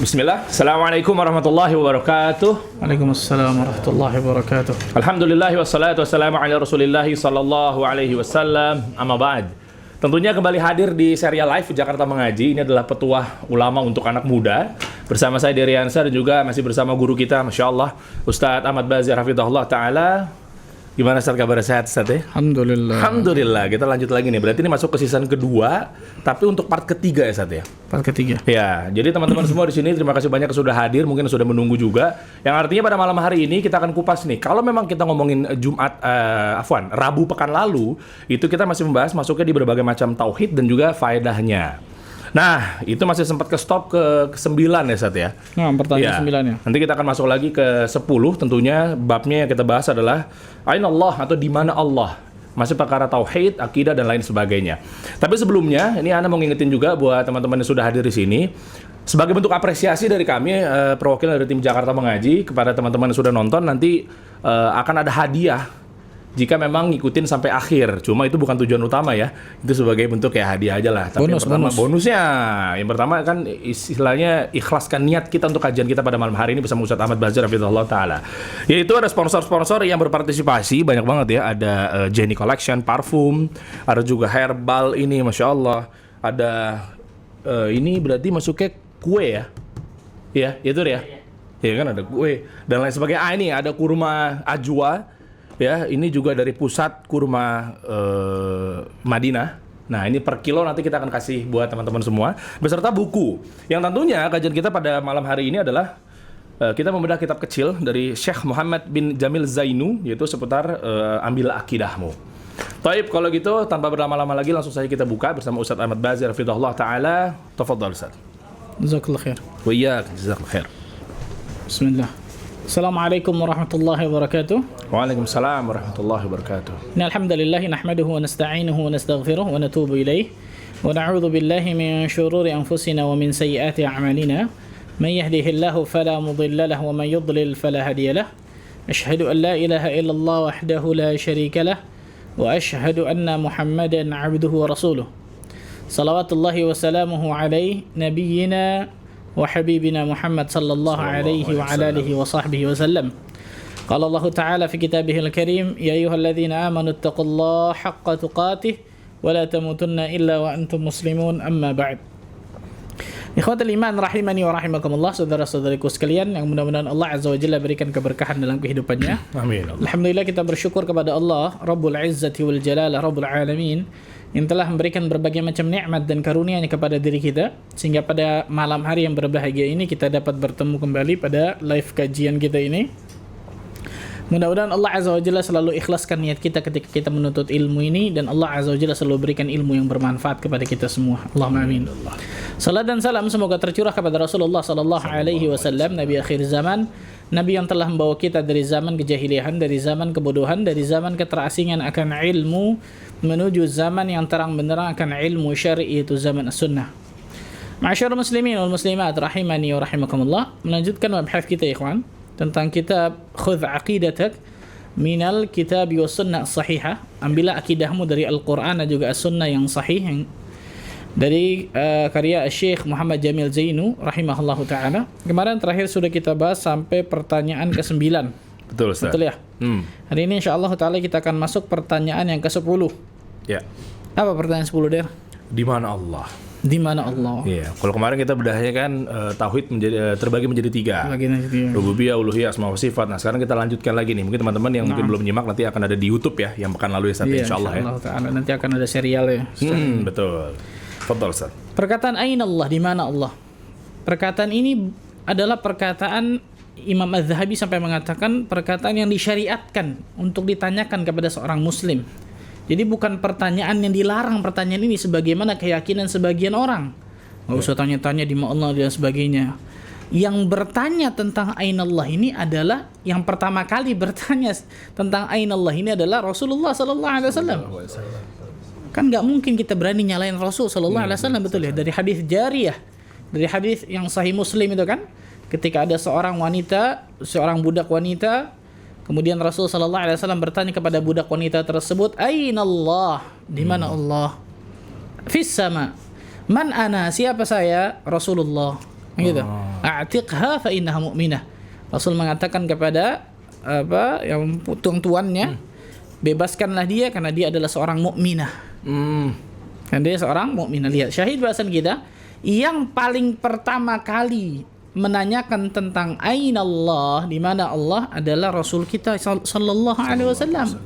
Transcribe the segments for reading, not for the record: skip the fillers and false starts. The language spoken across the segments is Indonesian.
Bismillah. Assalamualaikum warahmatullahi wabarakatuh. Waalaikumsalam warahmatullahi wabarakatuh. Alhamdulillah wassalatu wassalamu ala Rasulillah sallallahu alaihi wasallam. Amma ba'd. Tentunya kembali hadir di serial live Jakarta Mengaji. Ini adalah petuah ulama untuk anak muda. Bersama saya Dery Ansar dan juga masih bersama guru kita, Masya Allah, Ustadz Ahmad Bazir Hafidhahullah Ta'ala. Gimana Ustadz, kabar sehat Ustadz ya? Alhamdulillah. Alhamdulillah. Kita lanjut lagi nih. Berarti ini masuk ke season kedua, tapi untuk part ketiga ya Ustadz ya? Part ketiga. Ya, jadi teman-teman semua di sini terima kasih banyak yang sudah hadir, mungkin sudah menunggu juga. Yang artinya pada malam hari ini kita akan kupas nih. Kalau memang kita ngomongin Rabu pekan lalu, itu kita masih membahas masuknya di berbagai macam tauhid dan juga faedahnya. Nah, itu masih sempat ke stop ke 9 ya Sat ya. Nah, pertanyaan 9 ya. Nanti kita akan masuk lagi ke 10, tentunya babnya yang kita bahas adalah Aina Allah atau di mana Allah. Masih perkara tauhid, akidah dan lain sebagainya. Tapi sebelumnya, ini Ana mau ngingetin juga buat teman-teman yang sudah hadir di sini. Sebagai bentuk apresiasi dari kami, perwakilan dari tim Jakarta Mengaji, kepada teman-teman yang sudah nonton, nanti akan ada hadiah jika memang ngikutin sampai akhir. Cuma itu bukan tujuan utama ya. Itu sebagai bentuk ya hadiah aja lah. Tapi bonusnya. Yang pertama kan istilahnya ikhlaskan niat kita untuk kajian kita pada malam hari ini bersama Ustadz Ahmad Bazir Hafidhahullah Ta'ala. Yaitu ada sponsor-sponsor yang berpartisipasi. Banyak banget ya. Ada Jenny Collection, parfum. Ada juga herbal ini, Masya Allah. Ada ini berarti masuknya kue ya. Iya, itu ya. Iya kan ada kue. Dan lain sebagainya. Ini ada kurma ajwa. Ya, ini juga dari pusat kurma Madinah. Nah, ini per kilo nanti kita akan kasih buat teman-teman semua beserta buku. Yang tentunya kajian kita pada malam hari ini adalah kita membedah kitab kecil dari Syekh Muhammad bin Jamil Zainu, yaitu seputar ambil akidahmu. Taib, kalau gitu tanpa berlama-lama lagi langsung saja kita buka bersama Ustadz Ahmad Bazir Hafidhahullah Ta'ala. Tafadhal Ustadz. Jazakallah khair. Wa iyyak, jazakallah khair. Bismillah. Assalamualaikum warahmatullahi wabarakatuh. Waalaikumsalam warahmatullahi wabarakatuh. Innal hamdalillah nahmaduhu wa nasta'inuhu wa nastaghfiruh wa natubu ilayh wa na'udzu billahi min shururi anfusina wa min sayyiati a'malina. May yahdihillahu fala mudilla lahu wa may yudlil fala hadiya lahu. Asyhadu an la ilaha illallah wahdahu la syarika lahu wa asyhadu anna Muhammadan 'abduhu wa rasuluh. Salawatullahi wa salamuhu alaihi nabiyyina وحبيبنا محمد صلى الله عليه وعلى آله وصحبه وسلم. قال الله تعالى في كتابه الكريم يا أيها الذين آمنوا اتقوا الله حق تقاته ولا تموتن إلا وأنتم مسلمون أما بعد. Ikhwatul iman rahimani wa rahimakumullah, saudara-saudariku sekalian yang mudah-mudahan Allah Azza wa Jalla berikan keberkahan dalam kehidupannya. Amin. Alhamdulillah kita bersyukur kepada Allah Rabbul Izzati wal Jalala Rabbul Alamin yang telah memberikan berbagai macam nikmat dan karunia-Nya kepada diri kita, sehingga pada malam hari yang berbahagia ini kita dapat bertemu kembali pada live kajian kita ini. Mudah-mudahan Allah Azza wa Jalla selalu ikhlaskan niat kita ketika kita menuntut ilmu ini, dan Allah Azza wa Jalla selalu berikan ilmu yang bermanfaat kepada kita semua. Allahumma amin. Salat dan salam semoga tercurah kepada Rasulullah sallallahu alaihi wasallam, nabi akhir zaman, nabi yang telah membawa kita dari zaman kejahilian, dari zaman kebodohan, dari zaman keterasingan akan ilmu menuju zaman yang terang benderang akan ilmu syar'i, itu zaman as-sunnah. Ma'asyiral muslimin wal muslimat rahimani wa rahimakumullah. Melanjutkan mabahas kita ikhwan tentang kitab Khudh Aqidatak minal Kitab was Sunnah Sahihah. Ambillah akidahmu dari Al-Qur'an dan juga As-Sunnah yang sahih, yang dari karya Syekh Muhammad Jamil Zainu rahimahullahu taala. Kemarin terakhir sudah kita bahas sampai pertanyaan ke-9. Betul Ustaz. Betul ya? Hari ini insyaallah taala kita akan masuk pertanyaan yang ke-10. Ya. Apa pertanyaan 10, Der? Di mana Allah? Di mana Allah? Iya, kalau kemarin kita bedahnya kan tauhid menjadi terbagi menjadi 3. Rububiyah, uluhiyah, asma wa sifat. Nah, sekarang kita lanjutkan lagi nih. Mungkin teman-teman yang mungkin belum nyimak nanti akan ada di YouTube ya, yang pekan lalu ya Ustaz, insyaallah ya. Insyaallah nanti akan ada serial ya. Betul. Fadhal Ustaz. Perkataan aina Allah, di mana Allah? Perkataan ini adalah perkataan Imam Az-Zahabi sampai mengatakan perkataan yang disyariatkan untuk ditanyakan kepada seorang muslim. Jadi bukan pertanyaan yang dilarang, pertanyaan ini sebagaimana keyakinan sebagian orang. Nggak usah tanya-tanya di mana Allah dan sebagainya. Yang bertanya tentang aina Allah ini adalah, yang pertama kali bertanya tentang aina Allah ini adalah Rasulullah sallallahu alaihi wasallam. Kan nggak mungkin kita berani nyalain Rasul sallallahu alaihi wasallam, betul ya? Dari hadis jariyah, dari hadis yang sahih Muslim itu kan, ketika ada seorang wanita, seorang budak wanita, kemudian Rasul sallallahu alaihi wasallam bertanya kepada budak wanita tersebut, "Aina Allah?" Di mana Allah? "Fis sama." "Man ana?" Siapa saya? Rasulullah. Gitu. A'tiqha fa innaha mu'minah. Rasul mengatakan kepada yang tuan-tuannya, bebaskanlah dia karena dia adalah seorang mukminah. Dan dia seorang mukminah. Lihat syahid bahasan kita, yang paling pertama kali menanyakan tentang aina Allah, di mana Allah, adalah Rasul kita sallallahu alaihi wasallam.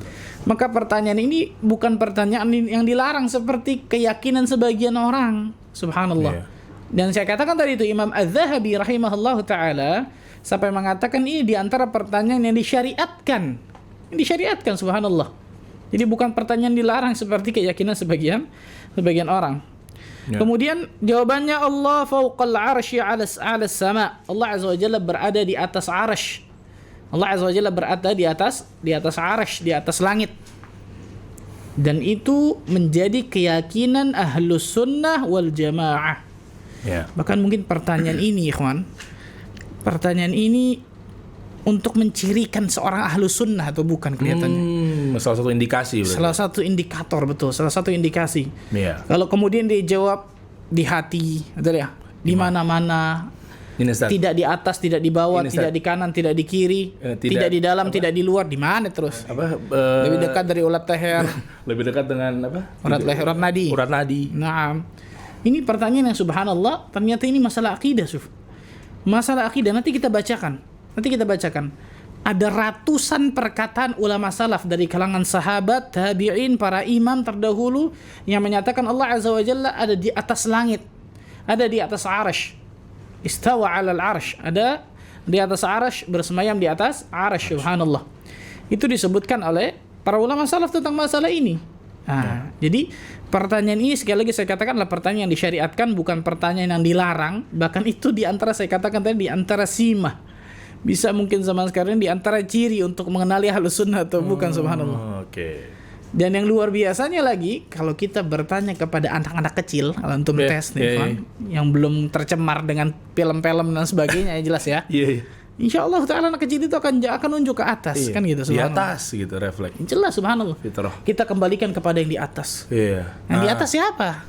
Maka pertanyaan ini bukan pertanyaan yang dilarang seperti keyakinan sebagian orang. Subhanallah. Dan saya katakan tadi itu Imam Az-Zahabi rahimahullahu taala sampai mengatakan ini di antara pertanyaan yang disyariatkan. Disyariatkan, subhanallah. Jadi bukan pertanyaan dilarang seperti keyakinan sebagian orang. Kemudian jawabannya Allah fauqal arsy 'alas sama. Allah azza wa jalla berada di atas arsy. Allah azza wa jalla berada di atas arsy, di atas langit. Dan itu menjadi keyakinan ahlus sunnah wal jamaah. Bahkan mungkin pertanyaan ini, ikhwan, pertanyaan ini untuk mencirikan seorang ahlus sunnah atau bukan kelihatannya. Salah satu indikasi. Salah satu indikator, betul. Salah satu indikasi. Kalau kemudian dia jawab di hati, betul ya? Di mana-mana. Tidak di atas, tidak di bawah, tidak di kanan, tidak di kiri, tidak di dalam, tidak di luar. Di mana terus? Lebih dekat dari urat leher. Lebih dekat dengan apa? Urat leher, urat nadi. Urat nadi. Nah, ini pertanyaan yang subhanallah, ternyata ini masalah akidah, masalah akidah. Nanti kita bacakan. Ada ratusan perkataan ulama salaf dari kalangan sahabat, tabi'in, para imam terdahulu yang menyatakan Allah azza wa jalla ada di atas langit, ada di atas arsy. Istawa 'alal arsy, ada di atas arsy, bersemayam di atas arsy, subhanallah. Itu disebutkan oleh para ulama salaf tentang masalah ini. Jadi pertanyaan ini sekali lagi saya katakan adalah pertanyaan yang disyariatkan, bukan pertanyaan yang dilarang. Bahkan itu di antara, saya katakan tadi, di antara simah, bisa mungkin zaman sekarang di antara ciri untuk mengenali ahlus sunnah atau bukan, subhanallah. Dan yang luar biasanya lagi, kalau kita bertanya kepada anak-anak kecil, kalau antum tes nih, yang belum tercemar dengan film-film dan sebagainya, jelas ya. Insya Allah Ta'ala anak kecil itu akan nunjuk ke atas, kan gitu, subhanallah. Di atas gitu, refleks. Jelas, subhanallah. Fitrah. Kita kembalikan kepada yang di atas. Yang di atas siapa?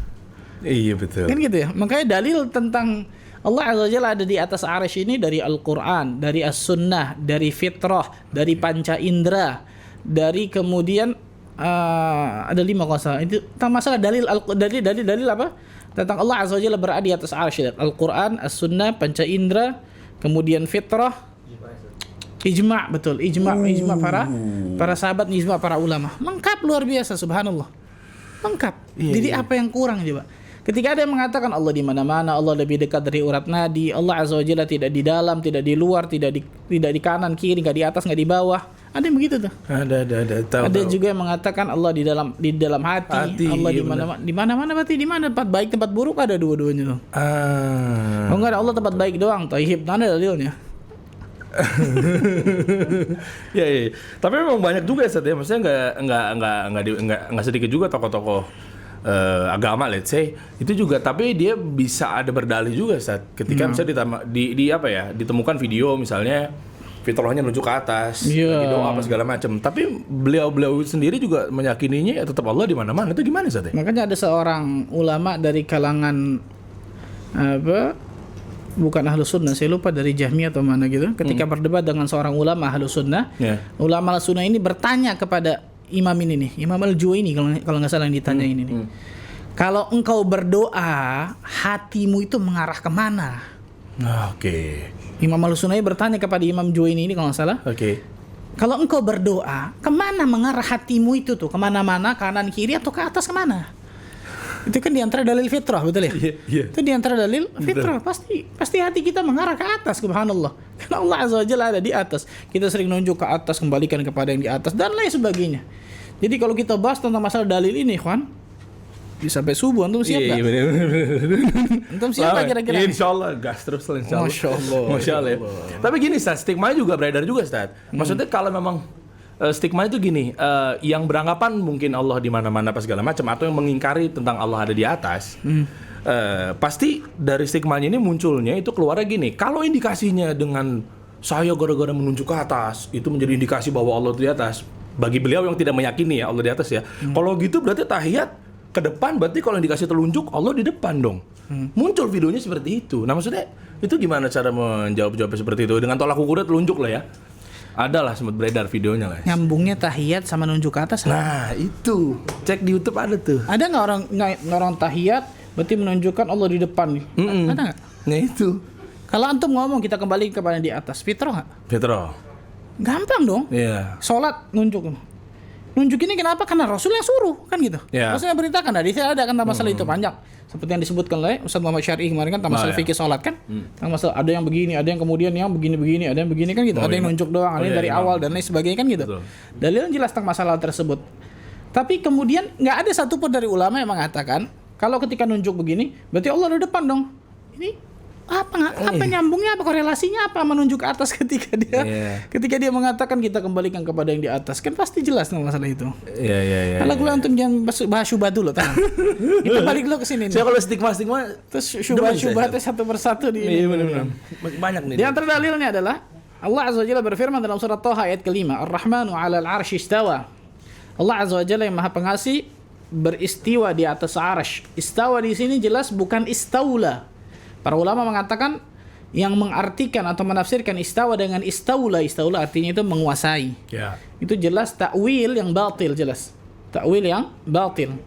Iya, betul. Kan gitu ya. Makanya dalil tentang Allah azza wa jalla ada di atas arsy ini dari Al-Quran, dari As-Sunnah, dari fitrah, dari panca indera, dari kemudian ada 5 kalau salah. Itu tentang masalah dalil apa? Tentang Allah azza wa jalla berada di atas arsy. Al-Quran, As-Sunnah, panca indera, kemudian fitrah, ijma', betul, ijma' para sahabat, ijma' para ulama. Lengkap, luar biasa, subhanallah. Lengkap. Jadi apa yang kurang coba? Ketika ada yang mengatakan Allah di mana-mana, Allah lebih dekat dari urat nadi, Allah azza wa jalla tidak di dalam, tidak di luar, tidak di kanan kiri, enggak di atas, enggak di bawah. Ada yang begitu tuh. Ada juga yang mengatakan Allah di dalam hati. Allah di mana-mana, berarti di mana tempat baik, tempat buruk, ada dua-duanya tuh. Oh enggak ada Allah tempat baik doang, tayyib, mana dalilnya? Ya. Tapi memang banyak juga ya, maksudnya enggak sedikit juga tokoh-tokoh agama, let's say itu juga, tapi dia bisa ada berdalih juga ketika misalnya ditemukan video misalnya fitrahnya nunjuk ke atas, lagi doa apa segala macam, tapi beliau sendiri juga meyakininya tetap Allah di mana-mana. Itu gimana Ustaz? Makanya ada seorang ulama dari kalangan bukan ahlus sunnah, saya lupa dari Jahmiyah atau mana gitu, ketika berdebat dengan seorang ulama ahlus sunnah, ulama ahlus sunnah ini bertanya kepada imam ini nih, Imam Al-Juwaini kalau nggak salah yang ditanya ini nih. Kalau engkau berdoa, hatimu itu mengarah kemana? Imam Al-Sunnai bertanya kepada Imam Juwaini ini kalau nggak salah. Kalau engkau berdoa, kemana mengarah hatimu itu tuh? Kemana-mana, kanan kiri atau ke atas, kemana? Itu kan diantara dalil fitrah, betul ya? Itu diantara dalil fitrah. Pasti hati kita mengarah ke atas, subhanallah. Karena Allah azza wa jalla ada di atas. Kita sering nunjuk ke atas, kembalikan kepada yang di atas, dan lain sebagainya. Jadi kalau kita bahas tentang masalah dalil ini, Ikhwan, bisa sampai subuh. Antum siap nggak? Antum siap nggak kira-kira? Insyaallah, gas terus insyaallah. Masya Allah. Tapi gini, Ustaz, stigma juga beredar juga, Ustaz. Maksudnya kalau memang stigma itu gini, yang beranggapan mungkin Allah di mana-mana pas segala macam, atau yang mengingkari tentang Allah ada di atas, pasti dari stigmanya ini munculnya itu keluarnya gini. Kalau indikasinya dengan saya gara-gara menunjuk ke atas, itu menjadi indikasi bahwa Allah di atas. Bagi beliau yang tidak meyakini ya Allah di atas ya. Kalau gitu berarti tahiyat ke depan, berarti kalau yang dikasih telunjuk Allah di depan dong. Muncul videonya seperti itu. Nah maksudnya itu gimana cara menjawab seperti itu? Dengan tolak ukurnya telunjuk lah ya. Ada lah sempat beredar videonya lah. Nyambungnya tahiyat sama nunjuk ke atas. Nah itu cek di YouTube ada tuh. Ada nggak orang tahiyat berarti menunjukkan Allah di depan nih? Ada nggak? Nah itu. Kalau antum ngomong kita kembali kepada di atas, fitrah nggak? Fitrah. Gampang dong. Iya. Sholat nunjuk. Nunjuk ini kenapa? Karena Rasul yang suruh kan gitu. Yeah. Rasul yang beritakan. Hadisnya ada kan tentang masalah itu panjang. Seperti yang disebutkan oleh Ustaz Muhammad Syar'i kemarin kan tentang masalah fikih sholat kan. Tentang masalah ada yang begini, ada yang kemudian yang begini-begini, ada yang begini kan gitu. Ada yang nunjuk doang, ada yang dari awal dan lain sebagainya kan gitu. Dalilnya jelas tentang masalah tersebut. Tapi kemudian nggak ada satupun dari ulama yang mengatakan kalau ketika nunjuk begini berarti Allah di depan dong. Ini apa nyambungnya, apa korelasinya, apa menunjuk ke atas ketika dia mengatakan kita kembalikan kepada yang di atas, kan pasti jelas masalah itu. Iya. Kalau gue untuk jangan bahas syubhat dulu, kita balik dulu ke sini. Saya kalau stigma terus syubhatnya satu persatu di ini. Iya benar. Banyak nih. Di antara dalilnya adalah Allah Azza wa Jalla berfirman dalam surat Thaha ayat ke-5, Ar-Rahmanu 'alal 'arsy istawa. Allah Azza wa Jalla yang Maha Pengasih beristiwa di atas 'arsy. Istawa di sini jelas bukan istaula. Para ulama mengatakan yang mengartikan atau menafsirkan istawa dengan istaula artinya itu menguasai. Ya. Itu jelas takwil yang batil jelas. Takwil yang batil.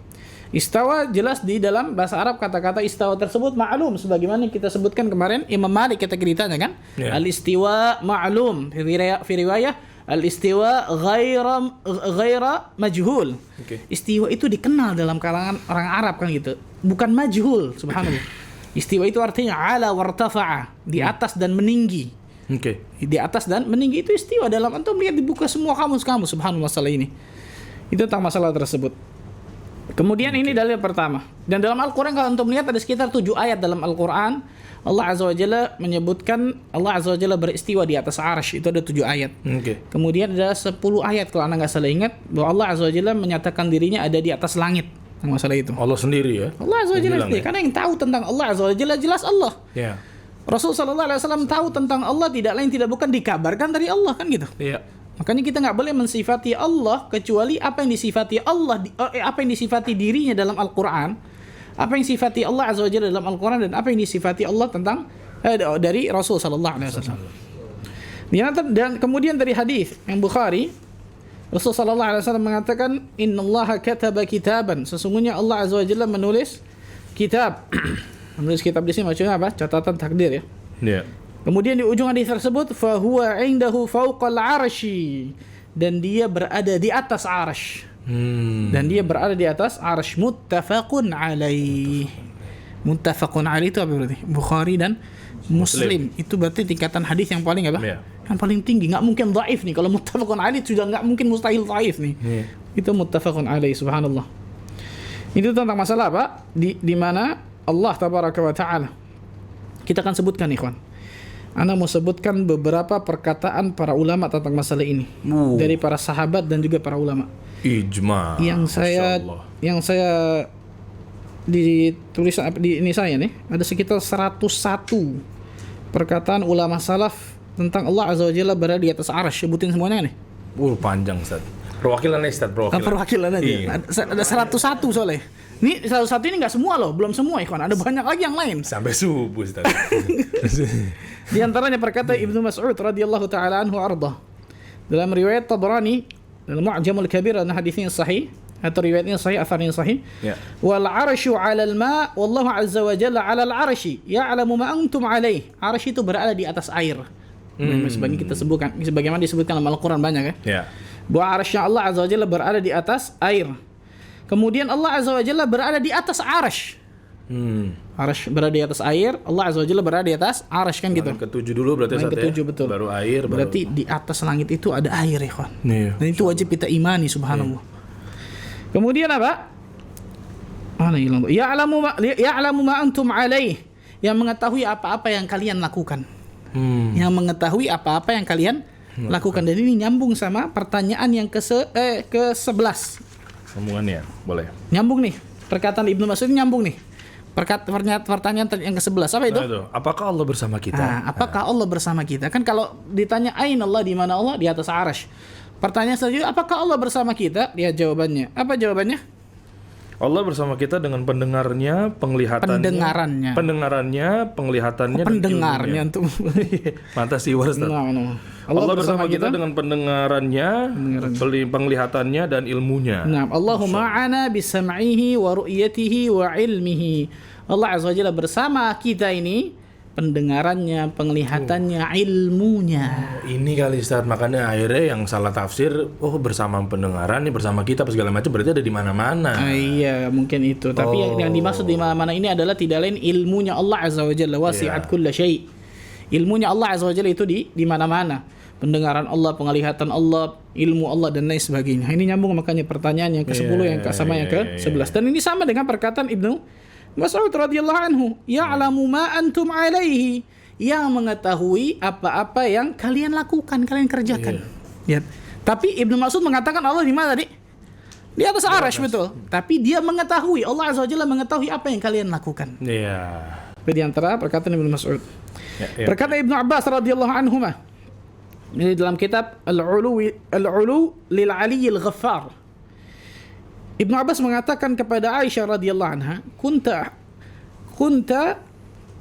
Istawa jelas di dalam bahasa Arab kata-kata istawa tersebut ma'lum sebagaimana kita sebutkan kemarin Imam Malik kita ceritanya kan. Yeah. Al-istiwa ma'lum fi riwayah al-istiwa ghaira majhul. Okay. Istiwa itu dikenal dalam kalangan orang Arab kan gitu. Bukan majhul, subhanallah. Istiwa itu artinya ala wartafa'a, di atas dan meninggi. Oke. Di atas dan meninggi itu istiwa. Dalam antum lihat dibuka semua kamus-kamus subhanallah masalah ini. Itu tentang masalah tersebut. Kemudian ini dalil pertama. Dan dalam Al-Qur'an kalau antum lihat ada sekitar 7 ayat dalam Al-Qur'an Allah Azza wa Jalla menyebutkan Allah Azza wa Jalla beristiwa di atas arsy. Itu ada 7 ayat. Kemudian ada 10 ayat kalau anda enggak salah ingat bahwa Allah Azza wa Jalla menyatakan dirinya ada di atas langit. Masalah itu. Allah sendiri ya. Allah Azza wa Jalla sendiri. Karena yang tahu tentang Allah Azza wa Jalla jelas Allah. Ya. Rasul sallallahu alaihi wasallam tahu tentang Allah tidak lain tidak bukan dikabarkan dari Allah kan gitu. Iya. Makanya kita nggak boleh mensifati Allah kecuali apa yang disifati Allah, apa yang disifati dirinya dalam Al-Qur'an, apa yang disifati Allah Azza wa Jalla dalam Al-Qur'an dan apa yang disifati Allah tentang dari Rasul sallallahu alaihi wasallam. Dan kemudian dari hadis yang Bukhari Rasul sallallahu alaihi wasallam mengatakan innallaha kataba kitaban, sesungguhnya Allah Azza wa Jalla menulis kitab. Menulis kitab di sini maksudnya apa? Catatan takdir ya. Iya. Kemudian di ujung hadis tersebut fa huwa indahu fawqal 'arsy, dan dia berada di atas 'arsy. Dan dia berada di atas 'arsy, muttafaqun alaih. Muttafaqun alaih itu apa berarti? Bukhari dan Muslim. Itu berarti tingkatan hadis yang paling apa? Yeah. Yang paling tinggi, enggak mungkin dhaif nih. Kalau muttafaqun alaih sudah enggak mungkin mustahil dhaif nih. Yeah. Itu muttafaqun alaih, subhanallah. Itu tentang masalah apa? Di mana Allah tabaraka wa taala. Kita akan sebutkan ikhwan. Ana mau sebutkan beberapa perkataan para ulama tentang masalah ini. Dari para sahabat dan juga para ulama. Ijma. Yang saya ditulis di ini saya nih, ada sekitar 101 perkataan ulama salaf tentang Allah Azza wa Jalla berada di atas arsy. Sebutin semuanya nih. Panjang Ustaz. Perwakilan Ustaz, perwakilan aja. Iya. Ada 101 soalnya. Ini 101 ini enggak semua loh, belum semua ikhwan. Ada banyak lagi yang lain. Sampai subuh Ustaz. Di antaranya perkata Ibnu Mas'ud radhiyallahu taala anhu arda. Dalam riwayat Tabrani dalam Mu'jamul Kabir dan hadisnya sahih atau riwayatnya sahih, atharnya sahih. Wal 'arsyu 'alal ma' wallahu 'azza wa jalla 'alal 'arsy ya'lamu ma antum 'alaih. Arsy itu berada di atas air. Sebagian kita sebutkan, sebagaimana disebutkan dalam Al-Qur'an banyak ya. Bahwa arsy Allah Azza wa Jalla berada di atas air. Kemudian Allah Azza wa Jalla berada di atas arsy. Arsy berada di atas air, Allah Azza wa Jalla berada di atas arsy kan gitu. Ketujuh dulu berarti ketujuh, betul. Baru air, berarti di atas langit itu ada air ya kawan. Dan itu wajib kita imani subhanallah. Kemudian apa? Ya'lamu ma antum alaih, yang mengetahui apa-apa yang kalian lakukan. Yang mengetahui apa-apa yang kalian lakukan. Dan ini nyambung sama pertanyaan yang ke-11. Sambungannya boleh. Nyambung nih. Perkataan Ibnu Mas'ud nyambung nih. Pertanyaan yang ke-11 apa itu? Apakah Allah bersama kita? Apakah Allah bersama kita? Kan kalau ditanya aina Allah, di mana Allah? Di atas arsy. Pertanyaan selanjutnya, apakah Allah bersama kita? Lihat jawabannya. Apa jawabannya? Allah bersama kita dengan pendengarnya, penglihatannya, penglihatannya, pendengarnya dan untuk mata sih Ustaz. Allah bersama kita dengan pendengarannya, penglihatannya dan ilmunya. Nah, Allahu ma'ana bisam'ihi wa ru'yatihi wa ilmihi. Allah Azza wa Jalla bersama kita ini pendengarannya, penglihatannya, ilmunya. Ini kali Ustaz, makanya akhirnya yang salah tafsir, bersama pendengaran nih bersama kita apa segala macam berarti ada di mana-mana. Iya, mungkin itu. Tapi yang dimaksud di mana-mana ini adalah tidak lain ilmunya Allah Azza wa Jalla, wasi'at kulla syai'. Ilmunya Allah Azza wa Jalla itu di mana-mana. Pendengaran Allah, penglihatan Allah, ilmu Allah dan lain sebagainya. Ini nyambung makanya pertanyaan yang ke-10 yang sama yang ke-11. Dan ini sama dengan perkataan Ibnu Mas'ud radhiyallahu anhu, ya'lamu ma antum alaihi, yang mengetahui apa-apa yang kalian lakukan, kalian kerjakan. Ya. Tapi Ibnu Mas'ud mengatakan Allah di mana tadi? Di atas arsy, betul. Tapi dia mengetahui, Allah Azza wa Jalla mengetahui apa yang kalian lakukan. Iya. Di antara perkataan Ibnu Mas'ud. Perkataan Ibnu Abbas radhiyallahu anhuma. Ini dalam kitab Al-Ulu lil Aliyyil Ghaffar. Ibnu Abbas mengatakan kepada Aisyah radhiyallahu anha, kunta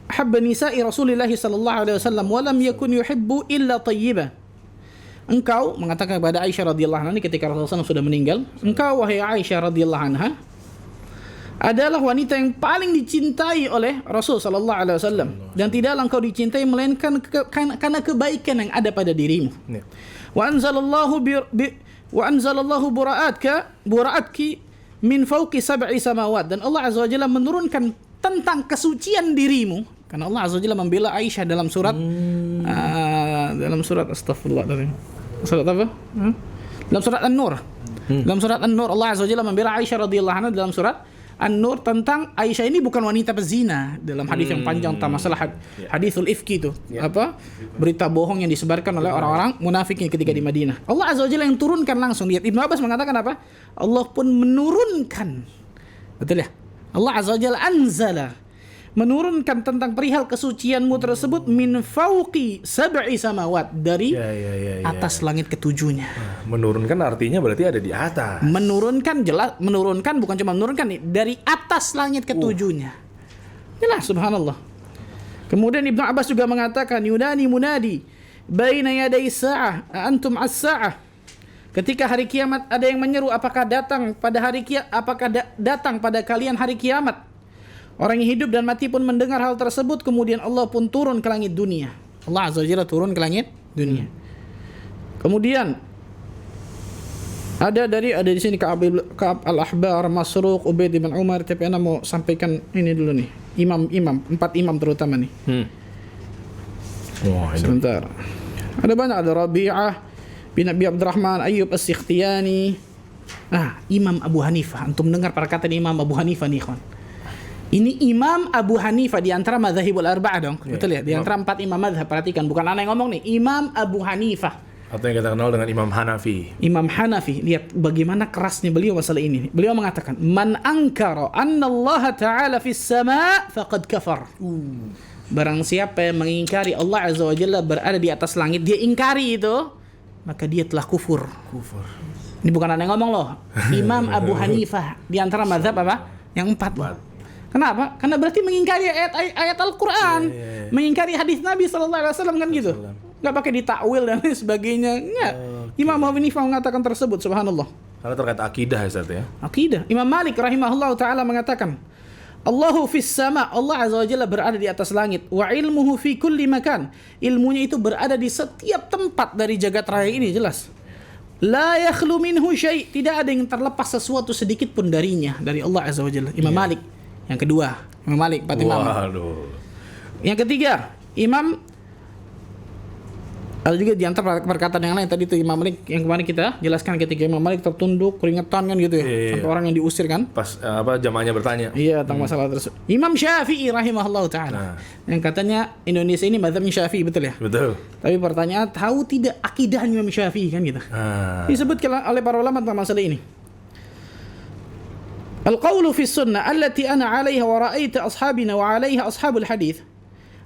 habba nisa'i Rasulillah sallallahu alaihi wasallam wa lam yakun yuhibbu illa tayyiba. Engkau mengatakan kepada Aisyah radhiyallahu anha ketika Rasulullah SAW sudah meninggal, engkau wahai Aisyah radhiyallahu anha adalah wanita yang paling dicintai oleh Rasul sallallahu alaihi wasallam, dan tidaklah engkau dicintai melainkan karena kebaikan yang ada pada dirimu. Wa anzalallahu bura'atki min fawqi sab'i samawat, dan Allah Azza wa Jalla menurunkan tentang kesucian dirimu, karena Allah Azza wa Jalla membela Aisyah dalam surat astagfirullah, dari surat apa? Dalam surat An-Nur. Dalam surat An-Nur Allah Azza wa Jalla membela Aisyah radhiyallahu anha dalam surat An-Nur tentang Aisyah ini bukan wanita pezina, dalam hadis yang panjang tentang masalah hadisul ifki itu, berita bohong yang disebarkan oleh orang-orang munafiknya ketika di Madinah. Allah Azza wa Jalla yang turunkan langsung. Lihat Ibnu Abbas mengatakan apa? Allah pun menurunkan. Betul ya? Allah Azza wa Jalla anzala, menurunkan tentang perihal kesucianmu tersebut min fauqi sab'i samawat, dari atas langit ketujuhnya. Menurunkan artinya berarti ada di atas. Menurunkan, jelas menurunkan, bukan cuma menurunkan nih, dari atas langit ketujuhnya. Jelas, subhanallah. Kemudian Ibnu Abbas juga mengatakan, yunani munadi baina yaday sa'ah antum as-sa'ah. Ketika hari kiamat ada yang menyeru, apakah datang pada datang pada kalian hari kiamat? Orang yang hidup dan mati pun mendengar hal tersebut, kemudian Allah pun turun ke langit dunia. Allah Azza wa Jalla turun ke langit dunia. Kemudian ada di sini Ka'ab al-Ahbar, Masruq, Ubaid bin Umar, tapi ana mau sampaikan ini dulu nih. Empat imam terutama nih. Sebentar. Ada banyak, ada Rabi'ah bin Abi Abdurrahman, Ayyub As-Sikhtiyani. Imam Abu Hanifah. Antum dengar perkataan Imam Abu Hanifah nih, kawan. Ini Imam Abu Hanifah di antara madzhabul arba'ah dong. Betul ya? Di antara 4 imam madzhab, perhatikan, bukan anak yang ngomong nih. Imam Abu Hanifah. Atau yang kita kenal dengan Imam Hanafi. Imam Hanafi, lihat bagaimana kerasnya beliau masalah ini. Beliau mengatakan, "Man ankara anna Allah Ta'ala fis sama' faqad kafar." Barang siapa yang mengingkari Allah Azza wa Jalla berada di atas langit, dia ingkari itu, maka dia telah kufur. Ini bukan anak yang ngomong loh. Imam Abu Hanifah di antara madzhab apa? Yang 4. Kenapa? Karena berarti mengingkari ayat Al-Quran, mengingkari hadis Nabi SAW kan gitu. Nggak pakai ditakwil dan lain sebagainya. Nggak. Imam Abu Hanifah mengatakan tersebut, subhanallah. Karena terkait akidah Ustaz ya. Akidah. Imam Malik rahimahullah ta'ala mengatakan, Allahu fis sama, Allah Azza wa Jalla berada di atas langit, wa ilmuhu fi kulli makan. Ilmunya itu berada di setiap tempat dari jagat raya ini, jelas. La yakhlu minhu syai', tidak ada yang terlepas sesuatu sedikit pun darinya, dari Allah Azza wa Jalla. Imam Malik. Yang kedua, Imam Malik, 4 imam. Yang ketiga, Imam, ada juga di antara perkataan yang lain tadi itu Imam Malik yang kemarin kita jelaskan, ketika Imam Malik tertunduk, keringetan kan gitu ya, sampai orang yang diusir kan. Pas jamaahnya bertanya. Iya, tentang masalah tersebut. Imam Syafi'i rahimahullah ta'ala. Yang katanya Indonesia ini mazhabnya Syafi'i, betul ya? Betul. Tapi pertanyaan, tahu tidak akidah Imam Syafi'i kan gitu. Disebutkan oleh para ulama tentang masalah ini. Al-qawlu fi sunnah allati ana 'alaiha wa ra'aita ashabina wa 'alaiha ashabul hadith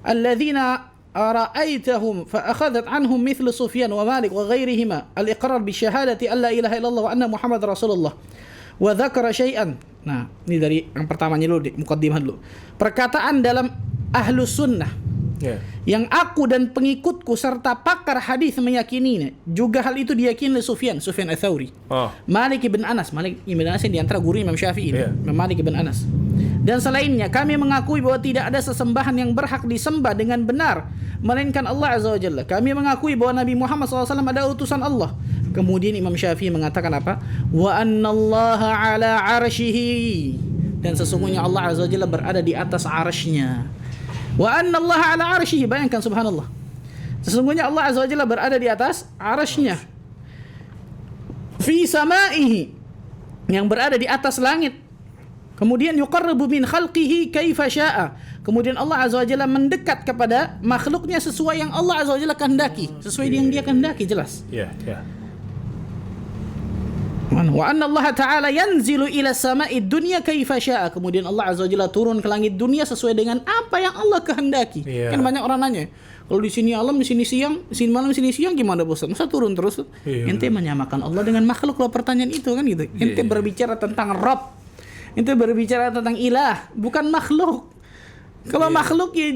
alladhina ra'aitahum fa akhadhat 'anhum mithlu Sufyan wa Malik wa ghairihima al-iqrar bi syahadati alla ilaha illallah wa anna Muhammad Rasulullah wa dhakara syai'an Nah, ini dari yang pertamanya dulu, mukaddimah dulu. Perkataan dalam Ahlus Sunnah yang aku dan pengikutku serta pakar hadis meyakininya. Juga hal itu diyakini oleh Sufyan Ats-Tsauri. Malik ibn Anas. Malik ibn Anas yang di antara guru Imam Syafi'i. Malik ibn Anas. Dan selainnya, kami mengakui bahwa tidak ada sesembahan yang berhak disembah dengan benar melainkan Allah Azza wa Jalla. Kami mengakui bahwa Nabi Muhammad SAW adalah utusan Allah. Kemudian Imam Syafi'i mengatakan apa? Wa annallaha ala arsyihi. Dan sesungguhnya Allah Azza wa Jalla berada di atas arsy-Nya. Wa annallaha ala arsyihi. Bayangkan, subhanallah. Sesungguhnya Allah Azza wa Jalla berada di atas arsy-Nya. Fi samaihi. Yang berada di atas langit. Kemudian yuqarribu min khalqihi kaifa syaa. Kemudian Allah Azza wa Jalla mendekat kepada makhluknya sesuai yang Allah Azza wa Jalla kehendaki, sesuai yang Dia kehendaki, jelas. Wa anna Allah Ta'ala yanzilu ila sama'i dunya kaifa syaa. Kemudian Allah Azza wa Jalla turun ke langit dunia sesuai dengan apa yang Allah kehendaki. Kan banyak orang nanya, kalau di sini malam, di sini siang, di sini malam, di sini siang, gimana Ustaz? Masa turun terus? Ente menyamakan Allah dengan makhluk, kalau pertanyaan itu kan gitu. Ente berbicara tentang Rabb. Itu berbicara tentang ilah, bukan makhluk. Kalau makhluk ya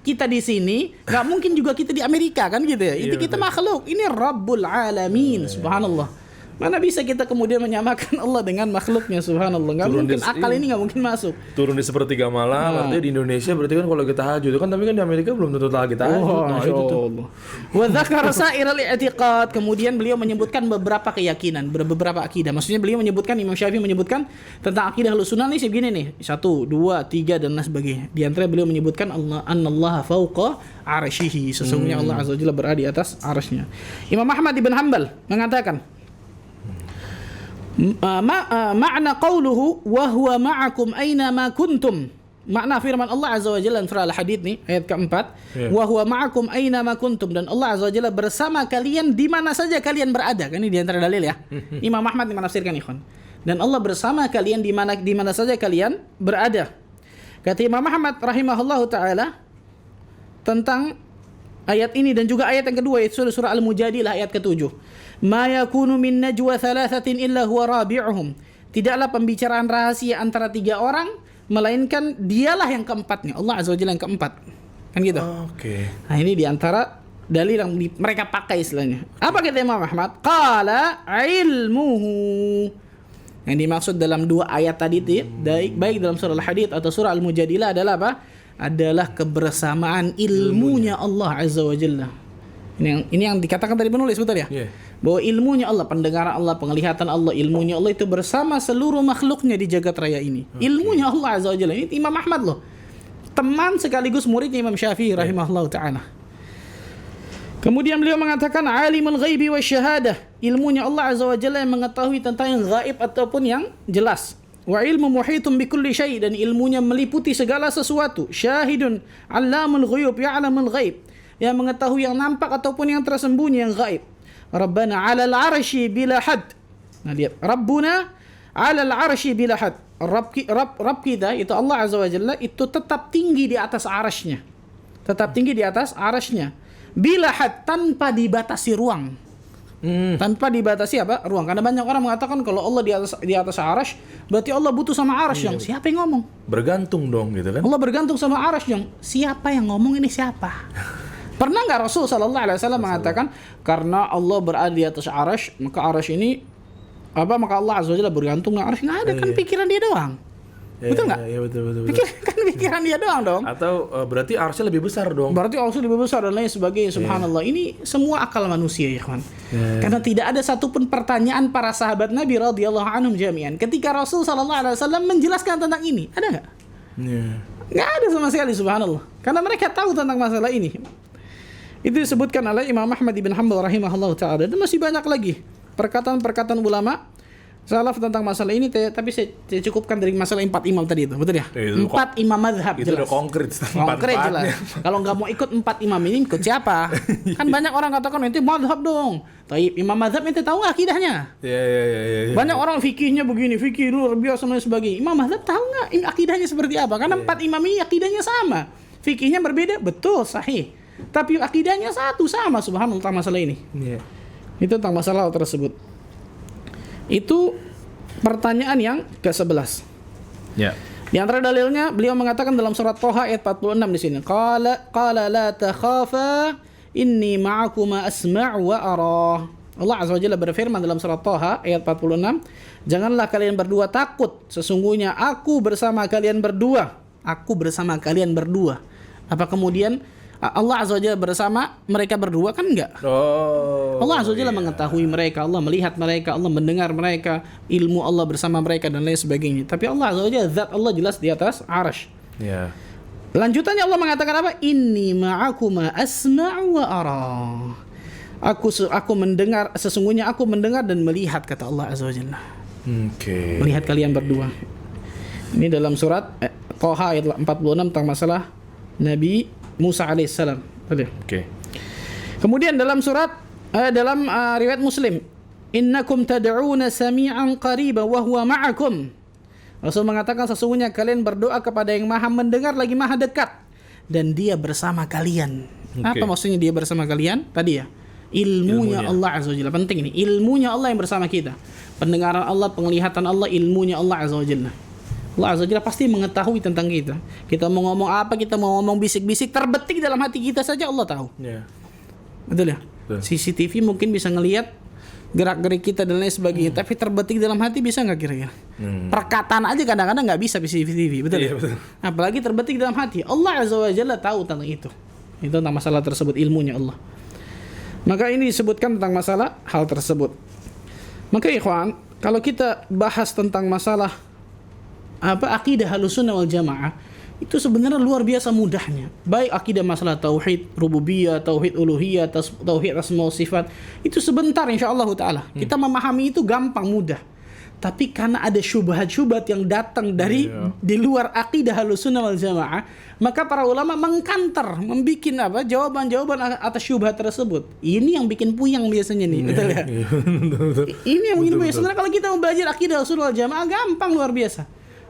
kita di sini, nggak mungkin juga kita di Amerika kan gitu ya. Itu kita makhluk. Ini Rabbul Alamin, subhanallah. Mana bisa kita kemudian menyamakan Allah dengan makhluknya, subhanallah. Nggak mungkin, akal ini nggak mungkin masuk. Turun di sepertiga malam, artinya di Indonesia berarti kan kalau kita tahajud kan, tapi kan di Amerika belum tentu lagi tahajud. Itu tuh. Wa dzakara sa'iral i'tiqad. Kemudian beliau menyebutkan beberapa keyakinan, beberapa akidah. Maksudnya beliau menyebutkan, Imam Syafi'i menyebutkan tentang akidah Ahlussunnah nih begini nih. 1, 2, 3 dan lain sebagainya. Di antara beliau menyebutkan annallaha fauqa arsyihi. Sesungguhnya Allah Azza wa Jalla berada di atas arsy-Nya. Imam Ahmad ibn Hanbal mengatakan makna qauluhu wa huwa ma'akum aina ma kuntum. Makna firman Allah Azza wa Jalla dalam surah Al-Hadid nih, ayat keempat, wa huwa ma'akum aina ma kuntum, dan Allah Azza wa Jalla bersama kalian di mana saja kalian berada. Kan ini di antara dalil ya. Imam Ahmad menafsirkan ikhwan. Dan Allah bersama kalian di mana saja kalian berada. Kata Imam Ahmad rahimahullahu taala tentang ayat ini dan juga ayat yang kedua, yaitu surah Al-Mujadilah ayat ke-7. Ma yakunu min najwa thalathatin illa huwa rabi'uhum. Tidaklah pembicaraan rahasia antara 3 orang melainkan dialah yang keempatnya. Allah Azza wa Jalla yang keempat. Kan gitu. Nah, ini di antara dalil yang mereka pakai istilahnya. Apa kata Imam Ahmad? Qala ilmuhu. Yang dimaksud dalam 2 ayat tadi itu, baik dalam surah Al-Hadid atau surah Al-Mujadilah adalah apa? Adalah kebersamaan ilmunya Allah Azza wa Jalla. Ini yang dikatakan tadi penulis, betul ya? Bahwa ilmunya Allah, pendengaran Allah, penglihatan Allah, ilmunya Allah itu bersama seluruh makhluknya di jagat raya ini. Ilmunya Allah Azza wa Jalla. Ini Imam Ahmad loh. Teman sekaligus muridnya Imam Syafi'i rahimahullah ta'ala. Kemudian beliau mengatakan alimul ghaibi wa syahadah. Ilmunya Allah Azza wa Jalla yang mengetahui tentang yang gaib ataupun yang jelas. Wa ilmu muhitum bi kulli syai', dan ilmunya meliputi segala sesuatu. Syahidun 'allamul ghuyub ya'lamul ghaib, yang mengetahui yang nampak ataupun yang tersembunyi, yang gaib. Rabbana 'alal 'arsy bila had. Nah, lihat, Rabbuna 'alal 'arsy bila had. Rabb kita itu Allah Azza wa Jalla itu tetap tinggi di atas arasy-Nya. Tetap tinggi di atas arasy-Nya. Bila had, tanpa dibatasi ruang. Tanpa dibatasi apa? Ruang. Karena banyak orang mengatakan kalau Allah di atas arasy, berarti Allah butuh sama arasy. Yang siapa yang ngomong? Bergantung dong gitu kan. Allah bergantung sama arasy. Yang siapa yang ngomong ini siapa? Pernah nggak Rasul sallallahu alaihi wasallam mengatakan karena Allah berada di atas arasy, maka arasy ini maka Allah Azza wa Jalla bergantung dengan arasy? Nggak ada, kan pikiran dia doang. Betul nggak? Iya, betul. Pikiran dia doang dong. Atau berarti arasy lebih besar dong. Berarti arasy lebih besar dan lain sebagainya. Subhanallah. Ini semua akal manusia ya kawan. Karena tidak ada satupun pertanyaan para sahabat Nabi radhiyallahu anhum jami'an ketika Rasul sallallahu alaihi wasallam menjelaskan tentang ini. Ada nggak? Nggak ada sama sekali, subhanallah. Karena mereka tahu tentang masalah ini. Itu disebutkan oleh Imam Ahmad ibn Hanbal rahimahullah ta'ala. Dan masih banyak lagi perkataan-perkataan ulama salaf tentang masalah ini, tapi saya cukupkan dari masalah 4 imam tadi itu, betul ya? 4 imam mazhab, itu jelas. udah konkret Jelas. Kalau nggak mau ikut 4 imam ini, ikut siapa? Kan banyak orang katakan nanti mazhab dong. Tapi imam mazhab itu tahu akidahnya. Iya. Banyak orang fikihnya begini, fikih luar biasa dan sebagainya. Imam mazhab tahu nggak akidahnya seperti apa? Karena 4 imam ini akidahnya sama, fikihnya berbeda, betul, sahih. Tapi akidahnya satu, sama, subhanallah, tentang masalah ini. Itu tentang masalah tersebut. Itu pertanyaan yang ke-11. Ya. Di antara dalilnya beliau mengatakan dalam surat Thaha ayat 46 di sini. Qala la takhafa inni ma'akuma asma'u wa ara. Allah Azza wa Jalla berfirman dalam surat Thaha ayat 46, janganlah kalian berdua takut, sesungguhnya aku bersama kalian berdua. Aku bersama kalian berdua. Apa kemudian Allah Azza wa Jalla bersama mereka berdua? Kan enggak. Allah Azza wa Jalla mengetahui mereka, Allah melihat mereka, Allah mendengar mereka, ilmu Allah bersama mereka dan lain sebagainya. Tapi Allah Azza wa Jalla, zat Allah jelas di atas arsy. Ya. Lanjutannya Allah mengatakan apa? Inni ma'akuma asma'u wa ara. Aku mendengar, sesungguhnya aku mendengar dan melihat, kata Allah Azza wa Jalla. Oke. Melihat kalian berdua. Ini dalam surat Thaha ayat 46 tentang masalah Nabi Musa alaihissalam. Oke. Kemudian dalam surat riwayat Muslim, innakum tad'una sami'an qariban wa huwa ma'akum. Rasul mengatakan sesungguhnya kalian berdoa kepada yang Maha mendengar lagi Maha dekat dan Dia bersama kalian. Oke. Apa maksudnya Dia bersama kalian? Tadi ya, ilmunya Allah Azza wa Jalla. Penting ini, ilmunya Allah yang bersama kita. Pendengaran Allah, penglihatan Allah, ilmunya Allah Azza wa Jalla. Allah Azza wa Jalla pasti mengetahui tentang kita. Kita mau ngomong apa, kita mau ngomong bisik-bisik, terbetik dalam hati kita saja Allah tahu. Ya. Betul ya? Betul. CCTV mungkin bisa ngelihat gerak-gerik kita dan lain sebagainya, tapi terbetik dalam hati bisa nggak kira-kira? Perkataan aja kadang-kadang nggak bisa CCTV, betul? Iya, betul. Apalagi terbetik dalam hati. Allah Azza wa Jalla tahu tentang itu. Itu tentang masalah tersebut, ilmunya Allah. Maka ini disebutkan tentang masalah hal tersebut. Maka ikhwan, kalau kita bahas tentang masalah akidah Ahlussunnah wal Jamaah, itu sebenarnya luar biasa mudahnya. Baik akidah masalah tauhid rububiyah, tauhid uluhiyah, tauhid asma wa sifat, itu sebentar insyaallah taala. Kita memahami itu gampang, mudah. Tapi karena ada syubhat-syubhat yang datang dari di luar akidah Ahlussunnah wal Jamaah, maka para ulama mengkanter, membuat jawaban-jawaban atas syubhat tersebut. Ini yang bikin puyeng biasanya nih, betul ya? Ini yang bikin puyeng. Sebenarnya kalau kita mau belajar akidah Ahlussunnah wal Jamaah gampang, luar biasa.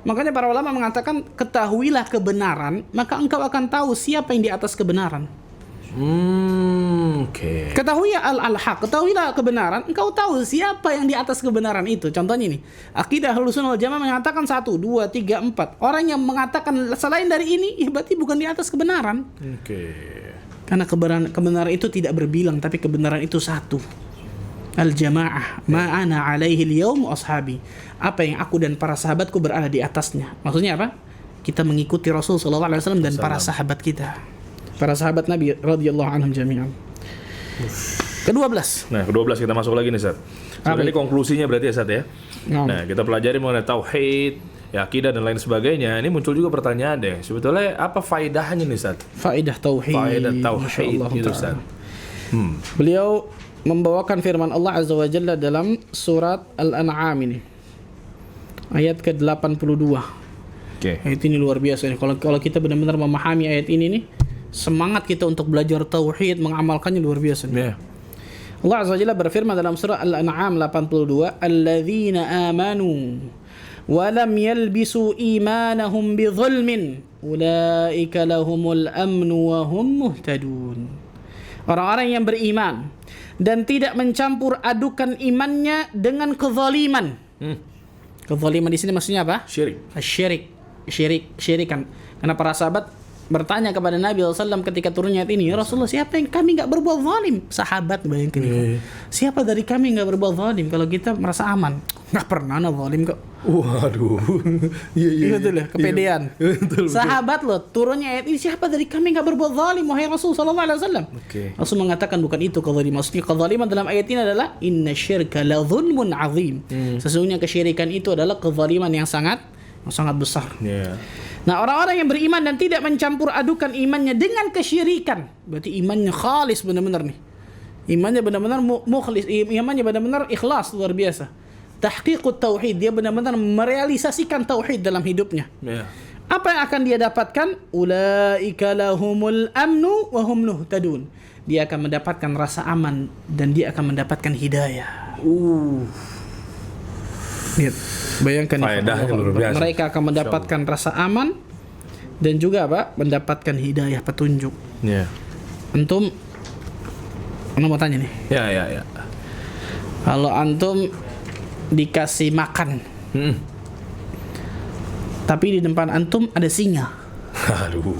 Makanya para ulama mengatakan, ketahuilah kebenaran, maka engkau akan tahu siapa yang di atas kebenaran. Oke. Ketahui al-haq, ketahuilah kebenaran, engkau tahu siapa yang di atas kebenaran itu. Contohnya ini, akidah Ahlussunnah wal Jamaah mengatakan 1, 2, 3, 4. Orang yang mengatakan selain dari ini, ya berarti bukan di atas kebenaran. Oke. Karena kebenaran itu tidak berbilang, tapi kebenaran itu satu. Al-jamaah, ma'ana alaihi al-yawm ashabi. Apa yang aku dan para sahabatku berada di atasnya. Maksudnya apa? Kita mengikuti Rasul sallallahu alaihi wasallam dan para sahabat kita. Para sahabat Nabi radhiyallahu anhum jami'an. Ke-12. Nah, ke-12 kita masuk lagi nih, Ustaz. Sudah ini konklusinya berarti ya, Ustaz ya. Nah, kita pelajari mengenai tauhid, ya, akidah dan lain sebagainya. Ini muncul juga pertanyaan deh. Sebetulnya apa faedahnya nih, Ustaz? Faedah tauhid. Faedah tauhid gitu, Ustaz. Beliau membawakan firman Allah Azza wa Jalla dalam surat Al-An'am ini. Ayat ke-82. Oke. Ayat ini luar biasa nih. Kalau kita benar-benar memahami ayat ini nih, semangat kita untuk belajar tauhid, mengamalkannya luar biasa nih. Ya. Allah Azza wa Jalla berfirman dalam surah Al-An'am 82, "Alladzina amanu wa lam yalbisu imanahum bidzulmin, ulaika lahumul amnu wa hum muhtadun." Orang-orang yang beriman dan tidak mencampur adukan imannya dengan kezaliman. Kezaliman di sini maksudnya apa? Syirikan. Karena para sahabat bertanya kepada Nabi SAW ketika turunnya ayat ini, ya Rasulullah, siapa yang kami nggak berbuat zalim? Sahabat bayangkan itu. Siapa dari kami nggak berbuat zalim? Kalau kita merasa aman, nggak pernah zalim kok. Waduh. Iya. Betul ya, kepedean. Betul. Sahabat loh, turunnya ayat ini, siapa dari kami nggak berbuat zalim wahai Rasul sallallahu alaihi wasallam? Oke. Rasul mengatakan bukan itu kezaliman. Maksudnya kezaliman dalam ayat ini adalah innasyirka la dzulmun azim. Sesungguhnya kesyirikan itu adalah kezaliman yang sangat besar. Ya. Nah, orang-orang yang beriman dan tidak mencampur adukan imannya dengan kesyirikan, berarti imannya khalis benar-benar nih. Imannya benar-benar mukhlis, imannya benar-benar ikhlas, luar biasa. Tahqiqut tauhid, dia benar-benar merealisasikan tauhid dalam hidupnya. Ya. Apa yang akan dia dapatkan? Ulaika lahumul amnu wa hum muhtadun. Dia akan mendapatkan rasa aman dan dia akan mendapatkan hidayah. Lihat, bayangkan Faedahnya luar biasa. mereka akan mendapatkan rasa aman dan juga apa? Mendapatkan hidayah, petunjuk. Ya. Antum mau tanya nih. Ya. Kalau antum dikasih makan, Tapi di depan antum ada singa. Aduh,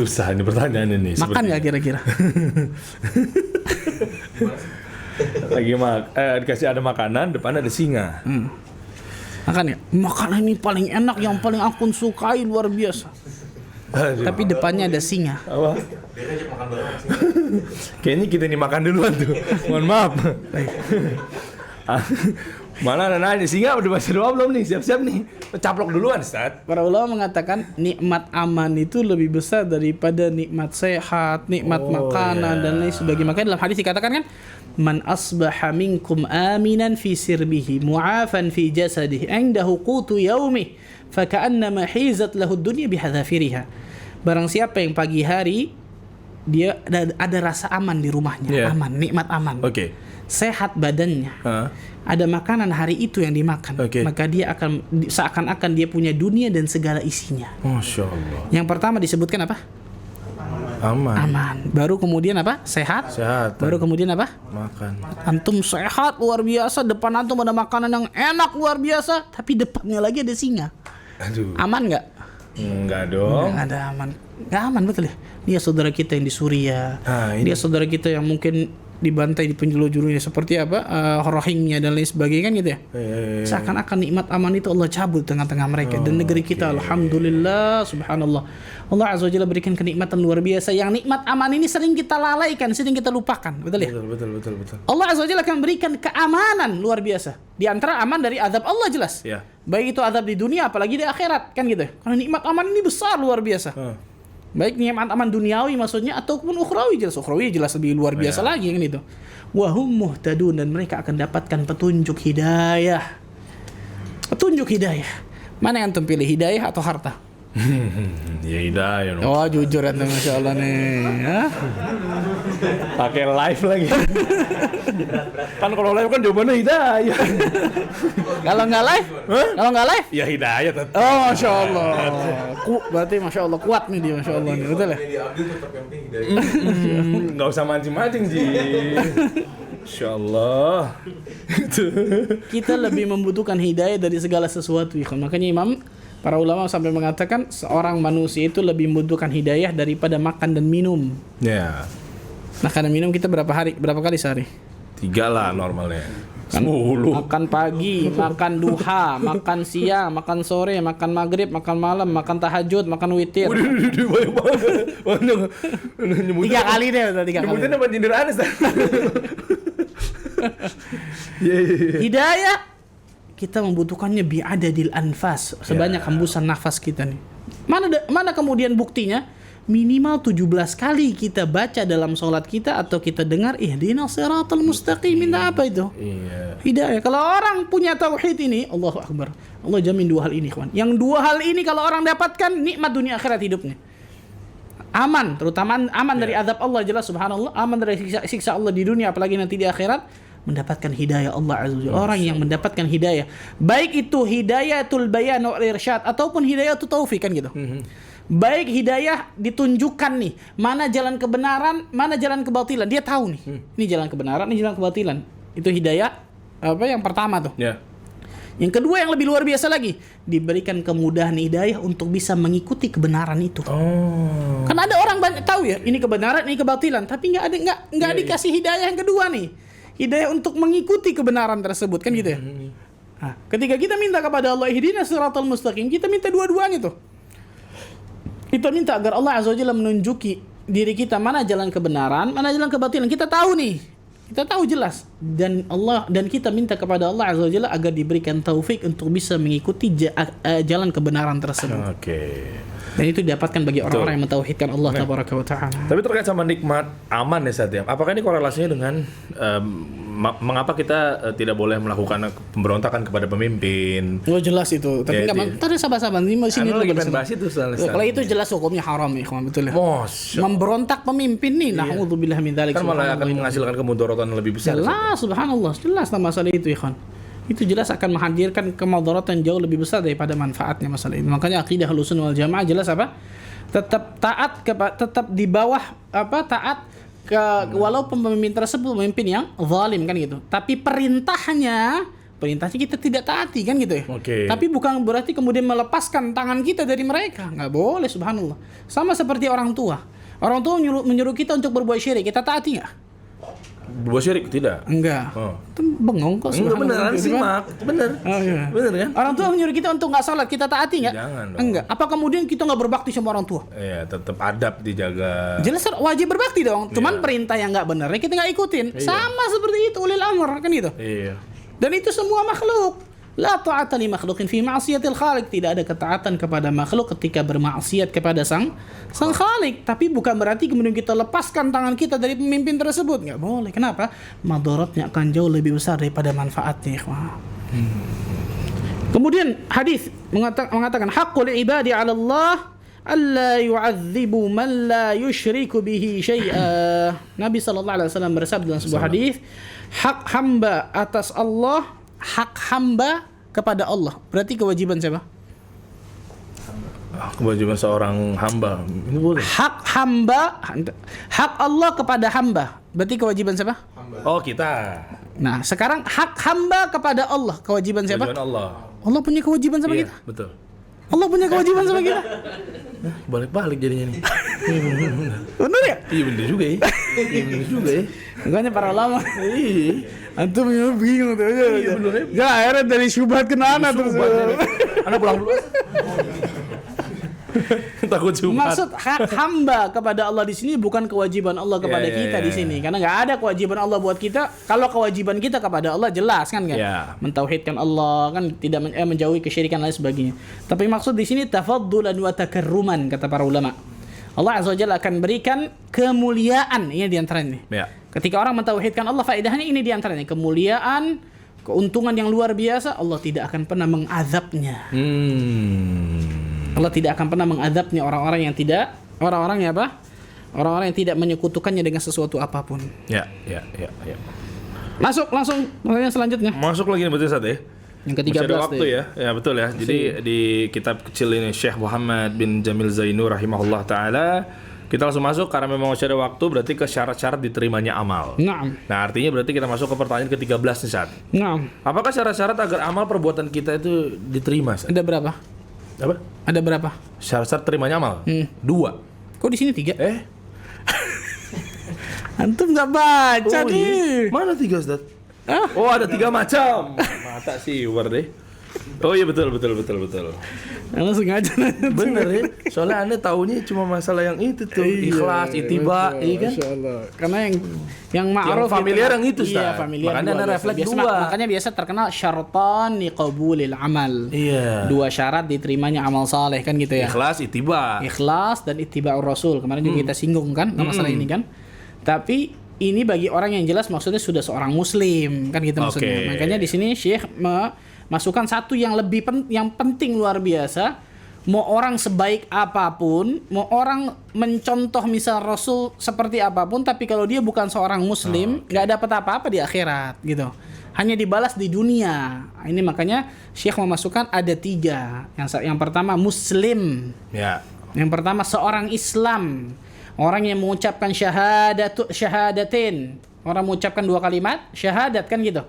susah ini pertanyaan ini. Makan nggak kira-kira? Lagi dikasih ada makanan, depan ada singa. Makan ya? Makanan ini paling enak, yang paling aku sukai, luar biasa. Aduh. Tapi depannya ada singa. Apa? Kayaknya kita nih makan duluan tuh. Mohon maaf. Mana ada nanya, singa udah baca doa belum nih? Siap-siap nih. Caplok duluan, Ustaz. Para ulama mengatakan nikmat aman itu lebih besar daripada nikmat sehat, nikmat makanan dan lain sebagainya. Makanya dalam hadis dikatakan kan, man asbaha minkum aminan fi sirbihi mu'afan fi jasadihi indahu qutu yaumih faka'annama hizat lahu dunya bihadzafiriha. Barang siapa yang pagi hari dia ada rasa aman di rumahnya, aman, nikmat aman. Oke. Sehat badannya. Ada makanan hari itu yang dimakan, maka dia akan seakan-akan dia punya dunia dan segala isinya. Masya Allah. Yang pertama disebutkan apa? Aman. Baru kemudian apa? Sehat. Baru kemudian apa? Makan. Antum sehat luar biasa, depan antum ada makanan yang enak luar biasa, tapi depannya lagi ada singa. Aduh. Aman nggak? Enggak dong. Nggak ada aman. Nggak aman, betul ya? Dia saudara kita yang di Suriah. Dia saudara kita yang mungkin dibantai di penjuru-jurunya seperti apa, rohingya dan lain sebagainya kan gitu ya. Seakan-akan nikmat aman itu Allah cabut tengah-tengah mereka. Dan negeri kita alhamdulillah, subhanallah, Allah azza wa jalla berikan kenikmatan luar biasa. Yang nikmat aman ini sering kita lalaikan, sering kita lupakan, betul ya? Betul. Allah azza wa jalla akan berikan keamanan luar biasa. Di antara aman dari azab Allah jelas. Baik itu azab di dunia apalagi di akhirat kan gitu. Karena nikmat aman ini besar luar biasa. Baik nikmat aman duniawi maksudnya ataupun ukhrawi jelas lebih luar biasa lagi kan itu. Wa hum muhtadun, dan mereka akan dapatkan petunjuk hidayah. Mana yang antum pilih, hidayah atau harta? Ya hidayah. Oh jujur antum, masya Allah nih. Pakai live lagi. Kan kalau live kan jawabannya hidayah. Kalau nggak live? Ya hidayah tetap. Oh masya Allah. Berarti masya Allah kuat nih dia, masya Allah nih, betul ya? Nggak usah mancing-mancing Ji. Masya Allah. Kita lebih membutuhkan hidayah dari segala sesuatu. Makanya para ulama sampai mengatakan seorang manusia itu lebih membutuhkan hidayah daripada makan dan minum. Makan dan minum kita berapa kali sehari? 3 lah normalnya. 10. Makan pagi, makan duha, makan siang, makan sore, makan maghrib, makan malam, makan tahajud, makan witir. Banyak banget. 3 kali deh, 3 kali. Nyebutin apa nyindir Anes? Hidayah kita membutuhkannya bi'adadil anfas, sebanyak hembusan nafas kita nih. Mana kemudian buktinya? Minimal 17 kali kita baca dalam sholat kita atau kita dengar ihdinas siratal mustaqim. Minta apa itu? Hidayah. Kalau orang punya tauhid ini, Allahu Akbar, Allah jamin 2 hal ini, kawan. Yang 2 hal ini kalau orang dapatkan, nikmat dunia akhirat hidupnya. Aman, terutama aman dari azab Allah jelas, subhanallah, aman dari siksa Allah di dunia apalagi nanti di akhirat, mendapatkan hidayah Allah azza wajalla. Orang yang mendapatkan hidayah, baik itu hidayatul bayan wal irsyad ataupun hidayatul taufik kan gitu. Baik hidayah ditunjukkan nih, mana jalan kebenaran, mana jalan kebatilan. Dia tahu nih, ini jalan kebenaran, ini jalan kebatilan. Itu hidayah yang pertama tuh. Yang kedua yang lebih luar biasa lagi, diberikan kemudahan hidayah untuk bisa mengikuti kebenaran itu. Kan ada orang banyak tahu ya, ini kebenaran, ini kebatilan, tapi nggak dikasih hidayah yang kedua nih. Hidayah untuk mengikuti kebenaran tersebut kan gitu ya. Nah, ketika kita minta kepada Allah ihdinas siratal mustaqim, kita minta dua-duanya tuh. Kita minta agar Allah azza wajalla menunjuki diri kita mana jalan kebenaran, mana jalan kebatilan. Kita tahu nih. Kita tahu jelas, dan kita minta kepada Allah azza wajalla agar diberikan taufik untuk bisa mengikuti jalan kebenaran tersebut. Dan itu didapatkan bagi orang-orang yang mentauhidkan Allah tabaraka wa taala. Tapi terkait sama nikmat aman ya Satya, apakah ini korelasinya dengan mengapa kita tidak boleh melakukan pemberontakan kepada pemimpin? Oh jelas itu, tapi tadi sabar-sabar ini sini lagi pengen bahas itu soalnya. Kalau itu jelas hukumnya haram ya, betul ya. Memberontak pemimpin nih, na'udzubillah min dzalik. Kan malah akan menghasilkan kemudaratan yang lebih besar. Jelas, subhanallah, jelas masalah itu ya, itu jelas akan menghadirkan kemudaratan jauh lebih besar daripada manfaatnya masalah ini. Makanya akidah Ahlussunnah wal Jamaah jelas apa? Tetap di bawah taat walaupun pemimpin tersebut pemimpin yang zalim kan gitu. Tapi perintahnya perintahnya kita tidak taati kan gitu ya. Oke. Tapi bukan berarti kemudian melepaskan tangan kita dari mereka. Nggak boleh, subhanallah. Sama seperti orang tua. Orang tua menyuruh kita untuk berbuat syirik, kita taati nggak? Berbuat syirik tidak? Enggak. Oh. Itu bengong kok. Enggak, beneran Gitu sih, kan? Mak. Bener. Oh, iya. Bener kan? Orang tua menyuruh kita untuk nggak sholat, kita taati nggak? Jangan dong. Enggak. Apa kemudian kita nggak berbakti sama orang tua? Iya, tetap adab dijaga. Jelas wajib berbakti dong. Cuman perintah yang nggak benar kita nggak ikutin. Sama seperti itu ulil amr kan gitu. Iya. Dan itu semua makhluk. La ta'ata li makhluqin fi ma'siyatil khaliq. Tidak ada ketaatan kepada makhluk ketika bermaksiat kepada sang khalik. Tapi bukan berarti kemudian kita lepaskan tangan kita dari pemimpin tersebut. Nggak boleh. Kenapa? Madaratnya akan jauh lebih besar daripada manfaatnya. Kemudian hadis mengatakan haqqul ibadi 'ala Allah alla yu'adzibu man la yusyriku bihi syai'a. Nabi sallallahu alaihi wasallam bersabda dalam sebuah hadis, hak hamba atas Allah, hak hamba kepada Allah. Berarti kewajiban siapa? Kewajiban seorang hamba. Ini boleh. Hak hamba, hak Allah kepada hamba. Berarti kewajiban siapa? Oh, kita. Nah, sekarang hak hamba kepada Allah. Kewajiban siapa? Kewajiban Allah. Allah punya kewajiban sama Iya, kita. betul. Allah punya kewajiban sama kita. Balik-balik jadinya nih. Benar ya? Iya bener juga ya. Iya bener juga ya. Makanya para ulama. Iya. Antum bingung tuh. Iya bener ya. Ya akhirnya dari syubhat ke nana terus. Anak pulang dulu. Takut Jumat. Maksud hak hamba kepada Allah di sini bukan kewajiban Allah kepada kita di sini, karena nggak ada kewajiban Allah buat kita. Kalau kewajiban kita kepada Allah jelas kan, Ya. mentauhidkan Allah kan, tidak menjauhi kesyirikan dan lain sebagainya. Tapi maksud di sini tafaddulan wa takarruman kata para ulama. Allah Azza wa Jalla akan berikan kemuliaan, ini di antaranya. Ya. Ketika orang mentauhidkan Allah, faedahnya ini di antaranya, kemuliaan, keuntungan yang luar biasa. Allah tidak akan pernah mengazabnya. Allah tidak akan pernah mengadabnya orang-orang yang orang-orang yang tidak menyekutukannya dengan sesuatu apapun. Ya. Langsung pertanyaan selanjutnya. Masuk lagi nih berarti Ustaz ya. Yang Masih ke-13 ada waktu ya. Ya betul ya. Jadi di kitab kecil ini Syekh Muhammad bin Jamil Zainur rahimahullah taala, kita langsung masuk karena memang masih ada waktu, berarti ke syarat-syarat diterimanya amal. Naam. Nah, artinya berarti kita masuk ke pertanyaan ke-13 nih Ustaz. Naam. Apakah syarat-syarat agar amal perbuatan kita itu diterima, Ustaz? Ada berapa? Apa? Ada berapa? Syarat-syarat terimanya amal? 2. Kok di sini 3? Antum nggak baca nih. Mana 3 Ustaz? Ah? Oh, ada 3 macam. Mata sih war deh. Oh iya betul. Langsung aja. Bener ya. Soalnya Anda taunya cuma masalah yang itu tuh, ikhlas, ittiba, iya kan? Masyaallah. Karena yang ma'ruf familiar yang itu, Iya, Ustaz. familiar. Makanya Anda refleks biasa, 2. Makanya biasa terkenal syaratan liqabulil amal. Iya. 2 syarat diterimanya amal saleh kan gitu ya. Ikhlas, ittiba. Ikhlas dan ittiba'ur rasul. Kemarin juga kita singgung kan masalah ini kan. Tapi ini bagi orang yang jelas maksudnya sudah seorang muslim kan gitu maksudnya. Makanya di sini Syekh masukkan satu yang yang penting luar biasa. Mau orang sebaik apapun, mau orang mencontoh misal Rasul seperti apapun, tapi kalau dia bukan seorang muslim, nggak dapat apa-apa di akhirat gitu. Hanya dibalas di dunia. Ini makanya Syekh memasukkan ada 3. Yang pertama muslim. Ya. Yang pertama seorang Islam. Orang yang mengucapkan syahadatin. Orang mengucapkan 2 kalimat syahadat kan gitu.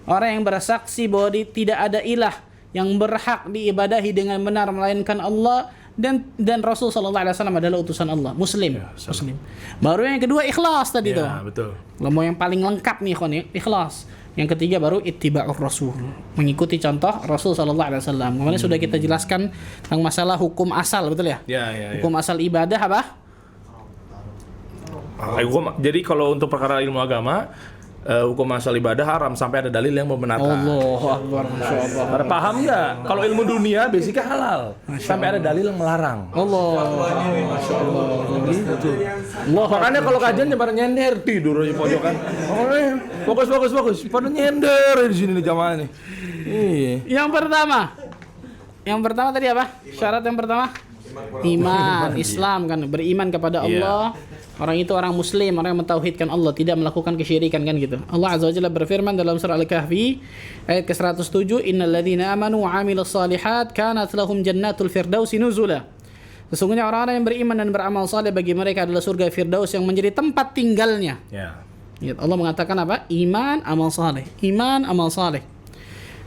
Orang yang bersaksi bahwa tidak ada ilah yang berhak diibadahi dengan benar melainkan Allah, dan Rasul sallallahu alaihi wasallam adalah utusan Allah. Muslim. Muslim. Baru yang kedua ikhlas tadi tuh. Ya, betul. Kalau mau yang paling lengkap nih ikhwan, ikhlas. Yang ketiga baru ittiba'ur rasul, mengikuti contoh Rasul sallallahu alaihi wasallam. Kemarin sudah kita jelaskan tentang masalah hukum asal, betul ya? Ya. Hukum asal ibadah apa? Jadi kalau untuk perkara ilmu agama, hukum asal ibadah haram sampai ada dalil yang membenarkan. Allahu akbar, masyaallah. Pada paham nggak? Kalau ilmu dunia basicnya halal, sampai ada dalil yang melarang. Allah, masyaallah. Gitu. Makanya kalau kajian pada nyender tidur aja pojokan. Fokus. Pada nyender di sini nih jamaah nih. Iya. Yang pertama tadi apa? Syarat yang pertama? Iman, Islam kan, beriman kepada Allah. Orang itu orang muslim, orang yang mentauhidkan Allah, tidak melakukan kesyirikan kan gitu. Allah Azza wa Jalla berfirman dalam surah Al-Kahfi ayat ke-107, "Innal ladzina amanu wa 'amilus shalihat kanat lahum jannatul firdausi nuzula." Sesungguhnya orang-orang yang beriman dan beramal saleh bagi mereka adalah surga Firdaus yang menjadi tempat tinggalnya. Ya. Allah mengatakan apa? Iman, amal saleh. Iman, amal saleh.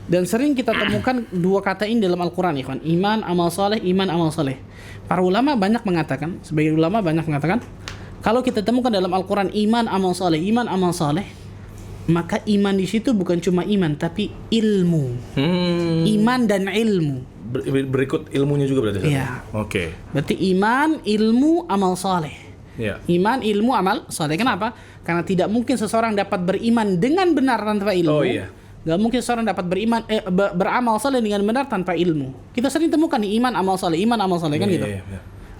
Dan sering kita temukan dua kata ini dalam Al-Quran, ikhwan. Iman, amal saleh, iman, amal saleh. Para ulama banyak mengatakan, sebagian ulama banyak mengatakan, kalau kita temukan dalam Al-Quran iman, amal saleh, maka iman di situ bukan cuma iman, tapi ilmu. Iman dan ilmu. Berikut ilmunya juga berarti. Iya. Oke. Berarti iman, ilmu, amal saleh. Iya. Iman, ilmu, amal saleh. Kenapa? Karena tidak mungkin seseorang dapat beriman dengan benar tanpa ilmu. Oh iya. Gak mungkin seorang dapat beramal saleh dengan benar tanpa ilmu. Kita sering temukan nih iman, amal saleh kan gitu. Iya.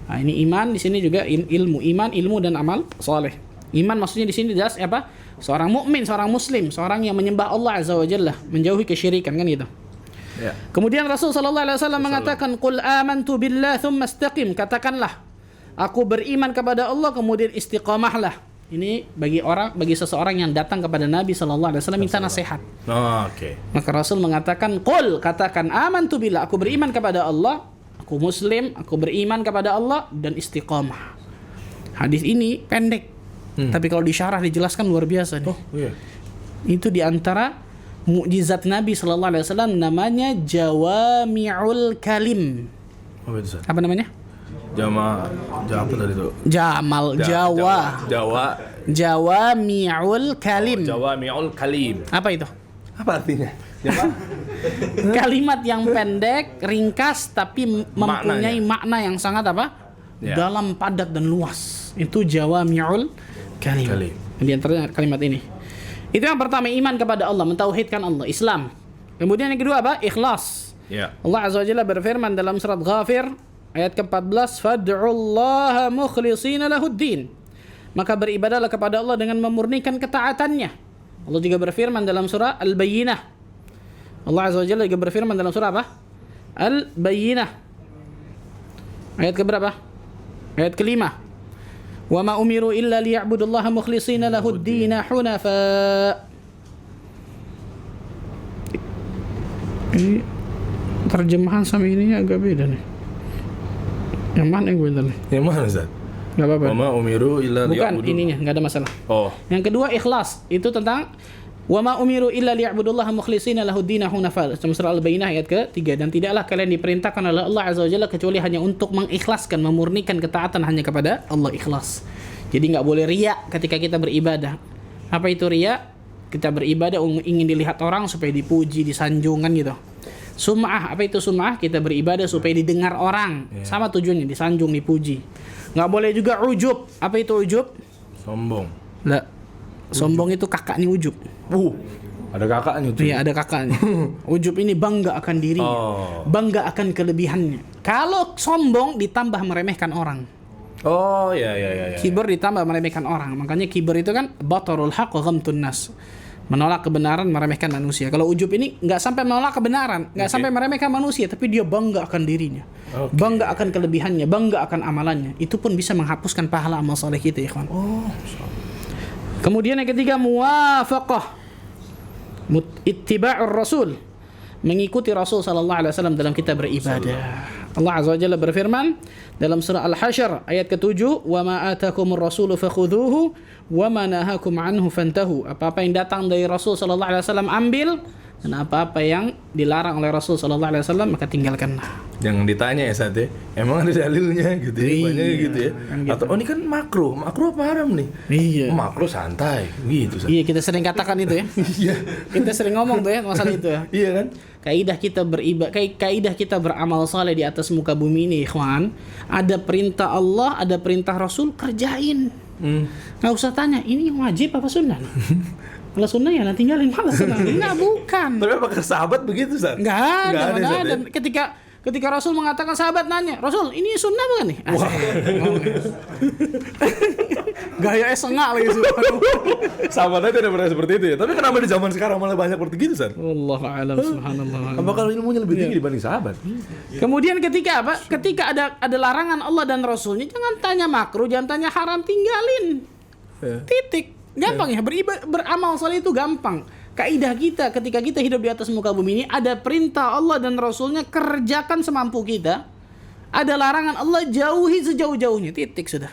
Nah, ini iman, di sini juga ilmu, iman, ilmu dan amal saleh. Iman maksudnya di sini jelas apa? Seorang mukmin, seorang muslim, seorang yang menyembah Allah Azza wa Jalla, menjauhi kesyirikan kan gitu. Ya. Kemudian Rasul sallallahu alaihi wasallam mengatakan, "Qul amantu billah tsumma istaqim." Katakanlah, aku beriman kepada Allah kemudian istiqamahlah. Ini bagi seseorang yang datang kepada Nabi sallallahu alaihi wasallam minta nasihat. Oke. Maka Rasul mengatakan, "Qul," katakan, "amantu billah," aku beriman kepada Allah, aku muslim, aku beriman kepada Allah dan istiqamah. Hadis ini pendek. Tapi kalau disyarah dijelaskan luar biasa nih. Oh, iya. Itu diantara mukjizat Nabi sallallahu alaihi wasallam, namanya Jawami'ul Kalim. Apa itu, Ustaz? Apa namanya? Apa tadi itu? Jawami'ul Kalim. Jawami'ul Kalim. Apa itu? Apa artinya? Kalimat yang pendek, ringkas, tapi mempunyai makna yang sangat apa? Ya. Dalam, padat dan luas. Itu Jawami'ul Kalim. Di antara kalimat ini. Itu yang pertama, iman kepada Allah, mentauhidkan Allah, Islam. Kemudian yang kedua apa? Ikhlas. Ya. Allah Azza wa Jalla berfirman dalam surat Ghafir ayat ke-14, "Fad'ullaha mukhlishina lahuddin." Maka beribadahlah kepada Allah dengan memurnikan ketaatannya. Allah juga berfirman dalam surah Al-Bayyinah. Allah Azza wa Jalla juga berfirman dalam surah apa? Al-Bayyinah. Ayat ke-berapa? Ayat ke-5. "Wa ma umiru illa liya'budullaha mukhlishina lahuddin hunafa." Ini terjemahan sama ininya agak beda nih. Yang mana yang benar nih? Yang mana, Ustaz? Enggak apa-apa. Wa ma umiru illa Bukan ininya, enggak ada masalah. Oh. Yang kedua ikhlas, itu tentang wa ma umiru illa liya'budullaha mukhlishina lahuddin hunafa. Surah Al-Bayyinah ayat ke-3, dan tidaklah kalian diperintahkan oleh Allah Azza wa Jalla kecuali hanya untuk mengikhlaskan, memurnikan ketaatan hanya kepada Allah, ikhlas. Jadi enggak boleh riya ketika kita beribadah. Apa itu riya? Kita beribadah ingin dilihat orang supaya dipuji, disanjung kan gitu. Sum'ah, apa itu sum'ah? Kita beribadah supaya didengar orang. Sama tujuannya, disanjung, dipuji. Nggak boleh juga ujub. Apa itu ujub? Sombong. Lah, sombong itu kakaknya ujub. Ada kakaknya tuh. Iya, ada kakaknya. Ujub ini bangga akan dirinya, bangga akan kelebihannya. Kalau sombong ditambah meremehkan orang. Oh, ya. Kibur ditambah meremehkan orang. Makanya kibur itu kan batarul haq wa ghamtun nas. Menolak kebenaran, meremehkan manusia. Kalau ujub ini nggak sampai menolak kebenaran, nggak sampai meremehkan manusia, tapi dia bangga akan dirinya, bangga akan kelebihannya, bangga akan amalannya. Itu pun bisa menghapuskan pahala amal saleh kita, ya kawan. Kemudian yang ketiga, muwafaqah, ittiba'ur rasul, mengikuti Rasul sallallahu alaihi wasallam dalam kita beribadah. Allah Azza wa Jalla berfirman dalam surah Al-Hasyr ayat ke-7, "Wa ma atakumur rasulu fakhudhuhu wa ma nahakum anhu fantahu." Apa-apa yang datang dari Rasul sallallahu alaihi wasallam ambil, dan apa-apa yang dilarang oleh Rasul sallallahu alaihi wasallam maka tinggalkanlah. Jangan ditanya ya, Sat, ya. Emang ada dalilnya gitu ya, banyak gitu ya. Kan gitu. Atau ini kan makruh apa haram nih? Iya. Makruh santai gitu, Sat. Iya, kita sering katakan itu ya. Iya. Kita sering ngomong tuh ya masalah itu ya. Iya kan? Kaidah kita beramal saleh di atas muka bumi ini, ikhwan, ada perintah Allah, ada perintah Rasul, kerjain. Nggak usah tanya, ini wajib apa sunnah? Kalau sunnah ya nanti tinggalin, malah sunnah. Enggak, bukan. Tapi apakah sahabat begitu, Sat? Enggak ada. Sat, ya? Ketika Rasul mengatakan, sahabat nanya, "Rasul, ini sunnah bukan nih?" Gaya sengak lagi Sahabat aja udah pernah seperti itu ya. Tapi kenapa di zaman sekarang malah banyak seperti gitu, Sat? Wallahu a'lam, subhanallah. Apakah ilmunya lebih tinggi dibanding sahabat? Kemudian ketika apa? Ketika ada larangan Allah dan Rasulnya, jangan tanya makruh, jangan tanya haram, tinggalin. Titik. Gampang ya, beramal saleh itu gampang. Kaidah kita ketika kita hidup di atas muka bumi ini, ada perintah Allah dan Rasulnya, kerjakan semampu kita. Ada larangan Allah, jauhi sejauh-jauhnya. Titik, sudah.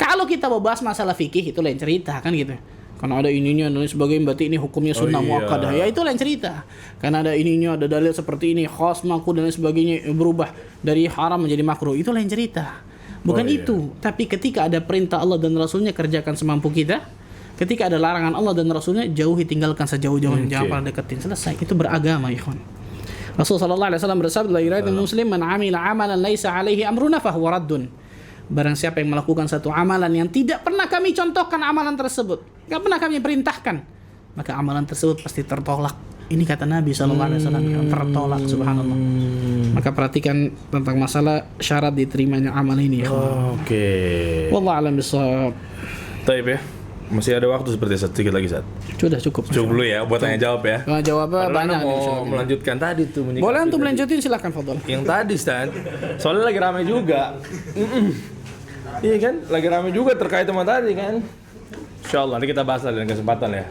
Kalau kita mau bahas masalah fikih, itu lain cerita kan gitu. Karena ada ininya dan lain sebagainya, berarti ini hukumnya sunnah muakkadah. Ya itu lain cerita. Karena ada ininya, ada dalil seperti ini, khas makruh dan lain sebagainya, berubah dari haram menjadi makruh. Itu lain cerita. Bukan itu. Tapi ketika ada perintah Allah dan Rasulnya, kerjakan semampu kita. Ketika ada larangan Allah dan Rasulnya, jauhi, tinggalkan sejauh-jauhnya. Jangan pernah deketin. Selesai. Itu beragama, ikhwan. Rasulullah SAW bersabda, la ilaha muslim man amila amalan laisa alaihi amruna fahuwa raddun. Barang siapa yang melakukan satu amalan yang tidak pernah kami contohkan amalan tersebut, gak pernah kami perintahkan, maka amalan tersebut pasti tertolak. Ini kata Nabi SAW, tertolak, subhanallah. Maka perhatikan tentang masalah syarat diterimanya amal ini. Oke. Wallahu a'lam bishawab. Taib ya. Masih ada waktu seperti sedikit lagi, Sat. Sudah cukup. Cukup dulu ya buat tanya jawab ya. Jawabnya banyak. Mau melanjutkan tadi tuh. Boleh untuk melanjutin, silakan, fadhol. Yang tadi, Stan. Soalnya lagi ramai juga. Iya kan? Lagi ramai juga terkait sama tadi kan. Insyaallah nanti kita bahas lagi dengan kesempatan ya.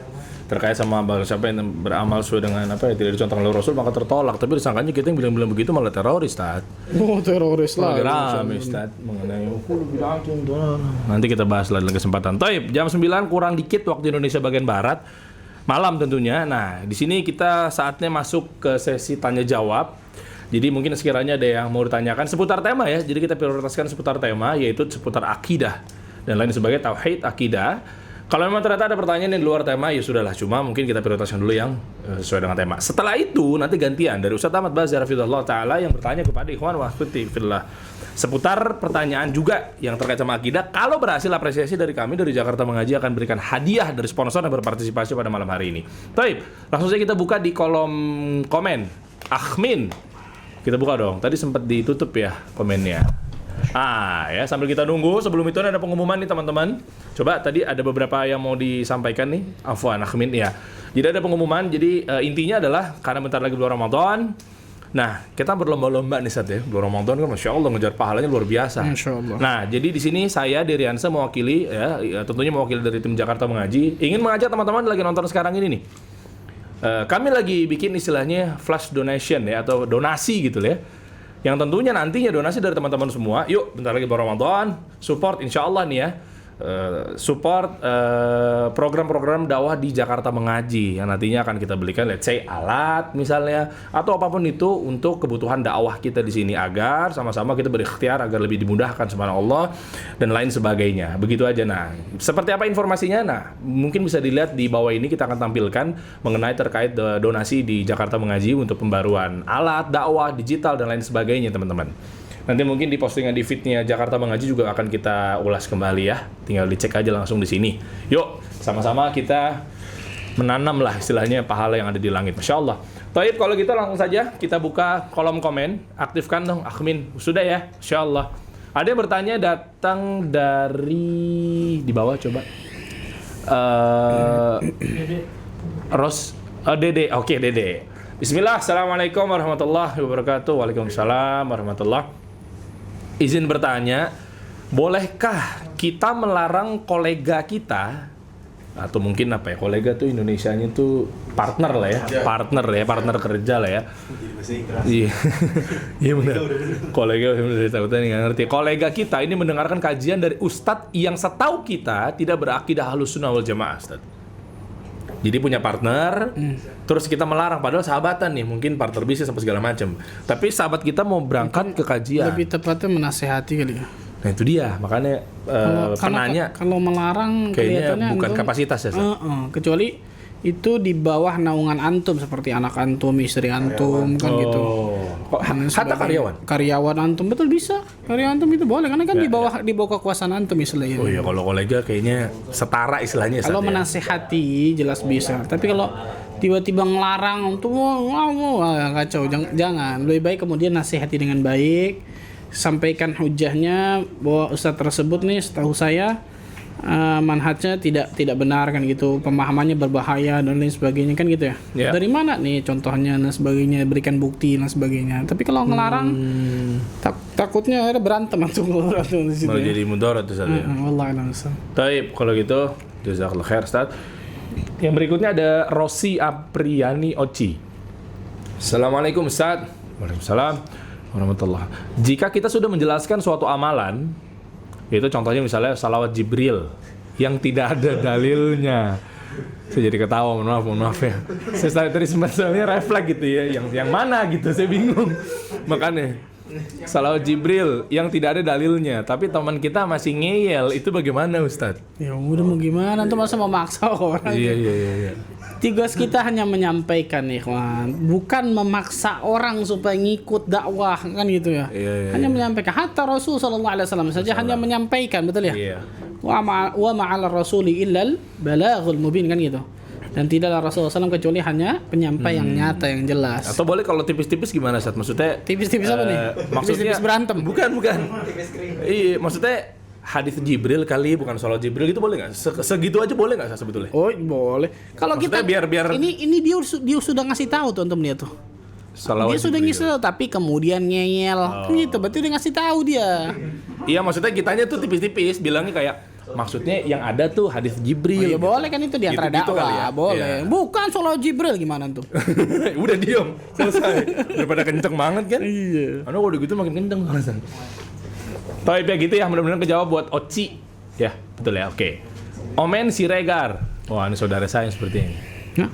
Terkait sama siapa yang beramal sesuai dengan apa ya tidak dicontohkan oleh Rasul maka tertolak. Tapi disangkanya kita yang bilang-bilang begitu malah teroris, Ustaz. Oh, teroris lah. Lagi ramai, Ustaz, mengenai nanti kita bahas lagi dengan kesempatan. Taib, jam 9 kurang dikit waktu Indonesia bagian barat. Malam tentunya. Nah, di sini kita saatnya masuk ke sesi tanya jawab. Jadi mungkin sekiranya ada yang mau ditanyakan seputar tema ya. Jadi kita prioritaskan seputar tema, yaitu seputar akidah dan lain sebagainya, tauhid, akidah. Kalau memang ternyata ada pertanyaan yang di luar tema, ya sudahlah. Cuma mungkin kita prioritaskan dulu yang sesuai dengan tema. Setelah itu nanti gantian dari Ustaz Ahmad Bazar hafizahullah taala yang bertanya kepada ikhwan wa akhwati fillah seputar pertanyaan juga yang terkait sama akidah. Kalau berhasil, apresiasi dari kami dari Jakarta Mengaji akan berikan hadiah dari sponsor yang berpartisipasi pada malam hari ini. Baik, langsung saja kita buka di kolom komen. Akhmin, kita buka dong. Tadi sempat ditutup ya komennya. Ya sambil kita nunggu, sebelum itu ada pengumuman nih teman-teman. Coba tadi ada beberapa yang mau disampaikan nih. Afwan, Akhmin ya. Jadi ada pengumuman. Jadi intinya adalah karena bentar lagi bulan Ramadan. Nah, kita berlomba-lomba nih Sat ya. Bulan Ramadan kan Masya Allah ngejar pahalanya luar biasa. Masya Allah. Nah, jadi di sini saya Diriansa mewakili ya, tentunya mewakili dari tim Jakarta Mengaji, ingin mengajak teman-teman lagi nonton sekarang ini nih. Kami lagi bikin istilahnya flash donation ya, atau donasi gitu ya. Yang tentunya nantinya donasi dari teman-teman semua. Yuk, bentar lagi bulan Ramadan, support insya Allah nih ya. Support program-program dakwah di Jakarta Mengaji yang nantinya akan kita belikan, let's say alat misalnya atau apapun itu untuk kebutuhan dakwah kita di sini agar sama-sama kita berikhtiar agar lebih dimudahkan sama Allah dan lain sebagainya. Begitu aja. Nah, seperti apa informasinya? Nah, mungkin bisa dilihat di bawah ini kita akan tampilkan mengenai terkait donasi di Jakarta Mengaji untuk pembaruan alat dakwah digital dan lain sebagainya, teman-teman. Nanti mungkin di postingan di feed-nya Jakarta Mengaji juga akan kita ulas kembali ya. Tinggal dicek aja langsung di sini. Yuk, sama-sama kita menanam lah istilahnya pahala yang ada di langit. Masya Allah. Taib, kalau gitu langsung saja kita buka kolom komen. Aktifkan dong, Akhmin. Sudah ya? Masya Allah. Ada yang bertanya datang dari... Di bawah coba. Dede. Oke, Dede. Bismillah. Assalamualaikum warahmatullahi wabarakatuh. Waalaikumsalam warahmatullahi. Izin bertanya, bolehkah kita melarang kolega kita atau mungkin apa ya, kolega tuh Indonesianya tuh partner lah ya, partner kerja lah ya. Iya benar. Kolega dari takutnya nggak ngerti. Kolega kita ini mendengarkan kajian dari ustadz yang setahu kita tidak berakidah Ahlussunnah wal Jamaah, Ustadz. Jadi punya partner, terus kita melarang, padahal sahabatan nih, mungkin partner bisnis sampai segala macam. Tapi sahabat kita mau berangkat ke kajian. Lebih tepatnya menasehati kali ya. Nah itu dia, makanya penanya. Kalau melarang kayaknya bukan kapasitas ya. Kecuali itu di bawah naungan antum seperti anak antum, istri antum, kan gitu. Kata karyawan antum betul bisa. Karyawan antum itu boleh karena kan di bawah kekuasaan antum istilahnya. Oh iya, kalau kolega kayaknya setara istilahnya. Kalau menasehati jelas bisa. Tapi kalau tiba-tiba ngelarang untuk kacau, jangan. Lebih baik kemudian nasihati dengan baik, sampaikan hujahnya bahwa ustadz tersebut nih setahu saya manhajnya tidak benar kan gitu, pemahamannya berbahaya dan lain sebagainya kan gitu ya. Dari mana nih contohnya dan sebagainya, berikan bukti dan sebagainya. Tapi kalau ngelarang takutnya ada berantem atau di situ. Malah jadi mudarat itu saja. Wallahi a'lam. Baik, kalau gitu jazakallahu khair Ustaz. Yang berikutnya ada Rosi Apriani Oci. Assalamualaikum Ustaz. Waalaikumsalam warahmatullahi. Jika kita sudah menjelaskan suatu amalan, itu contohnya misalnya salawat Jibril yang tidak ada dalilnya, Saya jadi ketawa, mohon maaf ya. Saya tadi sebenarnya refleks gitu ya, yang mana gitu, saya bingung. Makanya salawat Jibril yang tidak ada dalilnya, tapi teman kita masih ngeyel, itu bagaimana Ustadz? Ya udah mau gimana, tuh masa memaksa orang. Iya. Tugas kita hanya menyampaikan ikhwan, bukan memaksa orang supaya ngikut dakwah kan gitu ya. Iya. Hanya menyampaikan. Hatta Rasul sallallahu alaihi wasallam saja hanya menyampaikan, betul ya? Iya. Wa ma'al rasuli illal balaghul mubin kan gitu. Dan tidaklah Rasulullah SAW kecuali hanya penyampai yang nyata yang jelas. Atau boleh kalau tipis-tipis gimana Ustadz? Maksudnya Tipis-tipis apa nih? Maksudnya Tipis-tipis berantem. Bukan. Iya, maksudnya hadis Jibril kali, bukan sholat Jibril, itu boleh nggak? Segitu aja boleh nggak sebetulnya? Oh boleh. Kalau kita Maksudnya biar ini dia sudah ngasih tahu tuh antum dia tuh. Salawat Dia sudah Jibril. ngisel tapi kemudian ngeyel. Kan gitu, berarti udah ngasih tahu dia. Iya, maksudnya kitanya tuh tipis-tipis bilangnya kayak maksudnya yang ada tuh hadis Oh, Jibril. iya boleh kan itu di antara Gitu-gitu dakwah, kali ya? boleh. Iya. Bukan sholat Jibril gimana tuh? Udah diem, selesai. Daripada kenceng banget kan? Iya. Karena kalau gitu makin kenceng alasan. Tapi ya gitu ya, mudah-mudahan kejawab buat Oci. Ya, betul ya, oke. Omen Siregar. Wah, ini saudara saya seperti ini. Hah?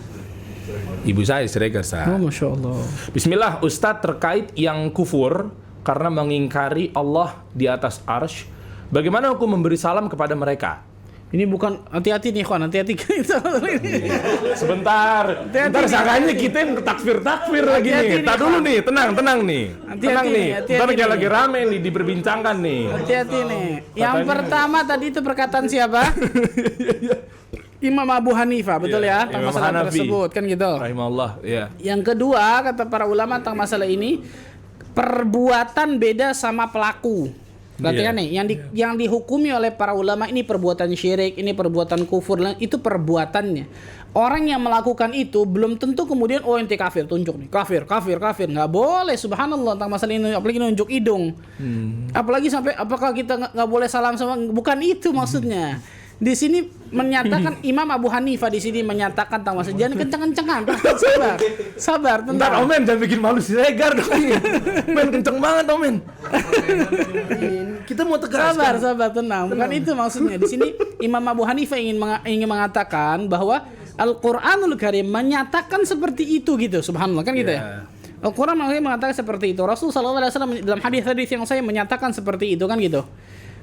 Ibu saya Siregar, Oh, masya Allah. Bismillah, Ustadz, terkait yang kufur karena mengingkari Allah di atas arsy, bagaimana hukum memberi salam kepada mereka? Ini bukan hati-hati nih, kawan. Hati-hati Sebentar, ntar sangkanya kita yang takfir lagi Hati-hati nih. nih, Tar dulu nih, tenang nih. Tenang nih, nih. hati-hati Ntar nih. lagi rame nih, diperbincangkan nih. Hati-hati nih. Yang pertama tadi itu perkataan siapa? Imam Abu Hanifah, betul Iya, ya? Tentang Imam masalah Hanafi. tersebut kan gitu. Rahimahullah, ya. Yang kedua, kata para ulama tentang masalah ini, perbuatan beda sama pelaku. Perhatikan nih, yang dihukumi oleh para ulama ini perbuatan syirik, ini perbuatan kufur, itu perbuatannya. Orang yang melakukan itu belum tentu kemudian oh ente kafir, tunjuk nih, kafir, nggak boleh, subhanallah tentang masalah ini, apalagi nunjuk hidung, apalagi sampai apakah kita nggak boleh salam sama, bukan itu maksudnya. Di sini menyatakan Imam Abu Hanifah di sini menyatakan tentang masalah jangan kencang-kencangan, sabar, Ntar tenang. Omen jangan bikin malu si Regar dong. Men kenceng banget Omen. Kita mau tegaskan. Sabar, tenang. Bukan itu maksudnya. Di sini Imam Abu Hanifah ingin mengatakan bahwa Al-Qur'anul Karim menyatakan seperti itu gitu. Subhanallah kan gitu ya. Al-Qur'an mengatakan seperti itu. Rasul sallallahu alaihi wasallam dalam hadis-hadis yang saya menyatakan seperti itu kan gitu.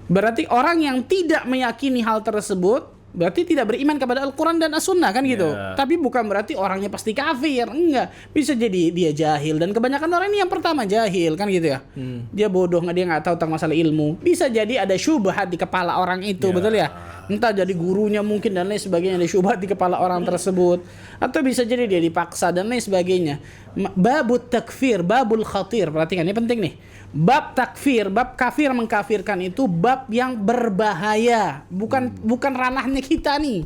Berarti orang yang tidak meyakini hal tersebut berarti tidak beriman kepada Al-Quran dan As-Sunnah kan gitu. Tapi bukan berarti orangnya pasti kafir. Enggak. Bisa jadi dia jahil. Dan kebanyakan orang ini yang pertama jahil kan gitu ya. Dia bodoh, dia nggak tahu tentang masalah ilmu. Bisa jadi ada syubhat di kepala orang itu, betul ya. Entah jadi gurunya mungkin dan lain sebagainya, ada syubhat di kepala orang tersebut. Atau bisa jadi dia dipaksa dan lain sebagainya. Babut takfir, babul khatir. Perhatikan, ini penting nih. Bab takfir, bab kafir mengkafirkan itu bab yang berbahaya. Bukan ranahnya kita nih.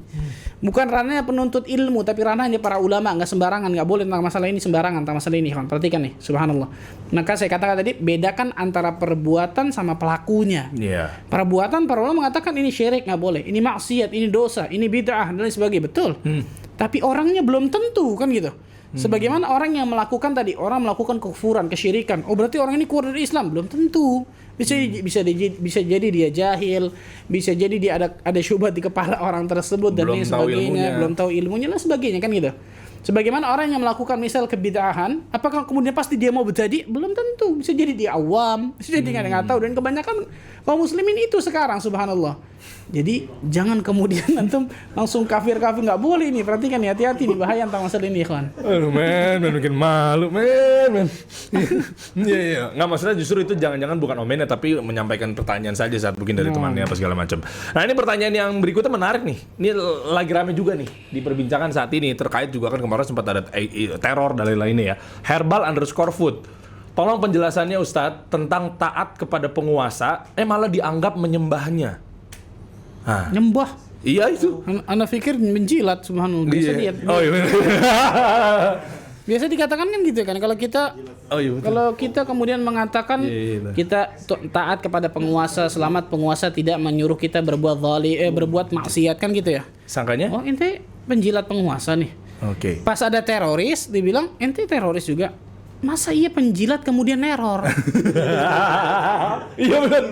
Bukan ranahnya penuntut ilmu, tapi ranahnya para ulama. Nggak sembarangan, nggak boleh tentang masalah ini sembarangan tentang masalah ini. Perhatikan nih, subhanallah. Maka saya katakan tadi, bedakan antara perbuatan sama pelakunya. Perbuatan para ulama mengatakan ini syirik, nggak boleh. Ini maksiat, ini dosa, ini bid'ah dan lain sebagainya. Betul. Tapi orangnya belum tentu kan gitu. Sebagaimana orang yang melakukan tadi, orang melakukan kekufuran, kesyirikan. Oh berarti orang ini keluar dari Islam, belum tentu. Bisa jadi dia jahil, bisa jadi dia ada syubhat di kepala orang tersebut dan lain sebagainya, belum tahu ilmunya dan sebagainya kan gitu. Sebagaimana orang yang melakukan misal kebid'ahan, apakah kemudian pasti dia mau berjadi? Belum tentu. Bisa jadi dia awam, bisa jadi nggak tahu, dan kebanyakan kaum muslimin itu sekarang subhanallah. Jadi jangan kemudian antum langsung kafir nggak boleh ini. Perhatikan nih, hati-hati nih, bahaya tentang masalah ini ikhwan. Aduh men bikin malu men. Iya. Nggak, maksudnya justru itu jangan-jangan bukan omennya tapi menyampaikan pertanyaan saja saat mungkin dari temannya apa segala macam. Nah ini pertanyaan yang berikutnya menarik nih. Ini lagi rame juga nih diperbincangkan saat ini, terkait juga kan kemarin sempat ada teror dan lain-lainnya ya. Herbal_food. Tolong penjelasannya Ustadz tentang taat kepada penguasa malah dianggap menyembahnya. Nyembah. Iya itu. Anda pikir menjilat subhanallah. Biasa dia. Oh iya. Biasa dikatakan kan gitu kan, kalau kita kemudian mengatakan kita taat kepada penguasa selamat penguasa tidak menyuruh kita berbuat maksiat kan gitu ya. Sangkanya? Oh ente penjilat penguasa nih. Oke. Pas ada teroris dibilang ente teroris juga. masa iya penjilat kemudian neror? Iya benar.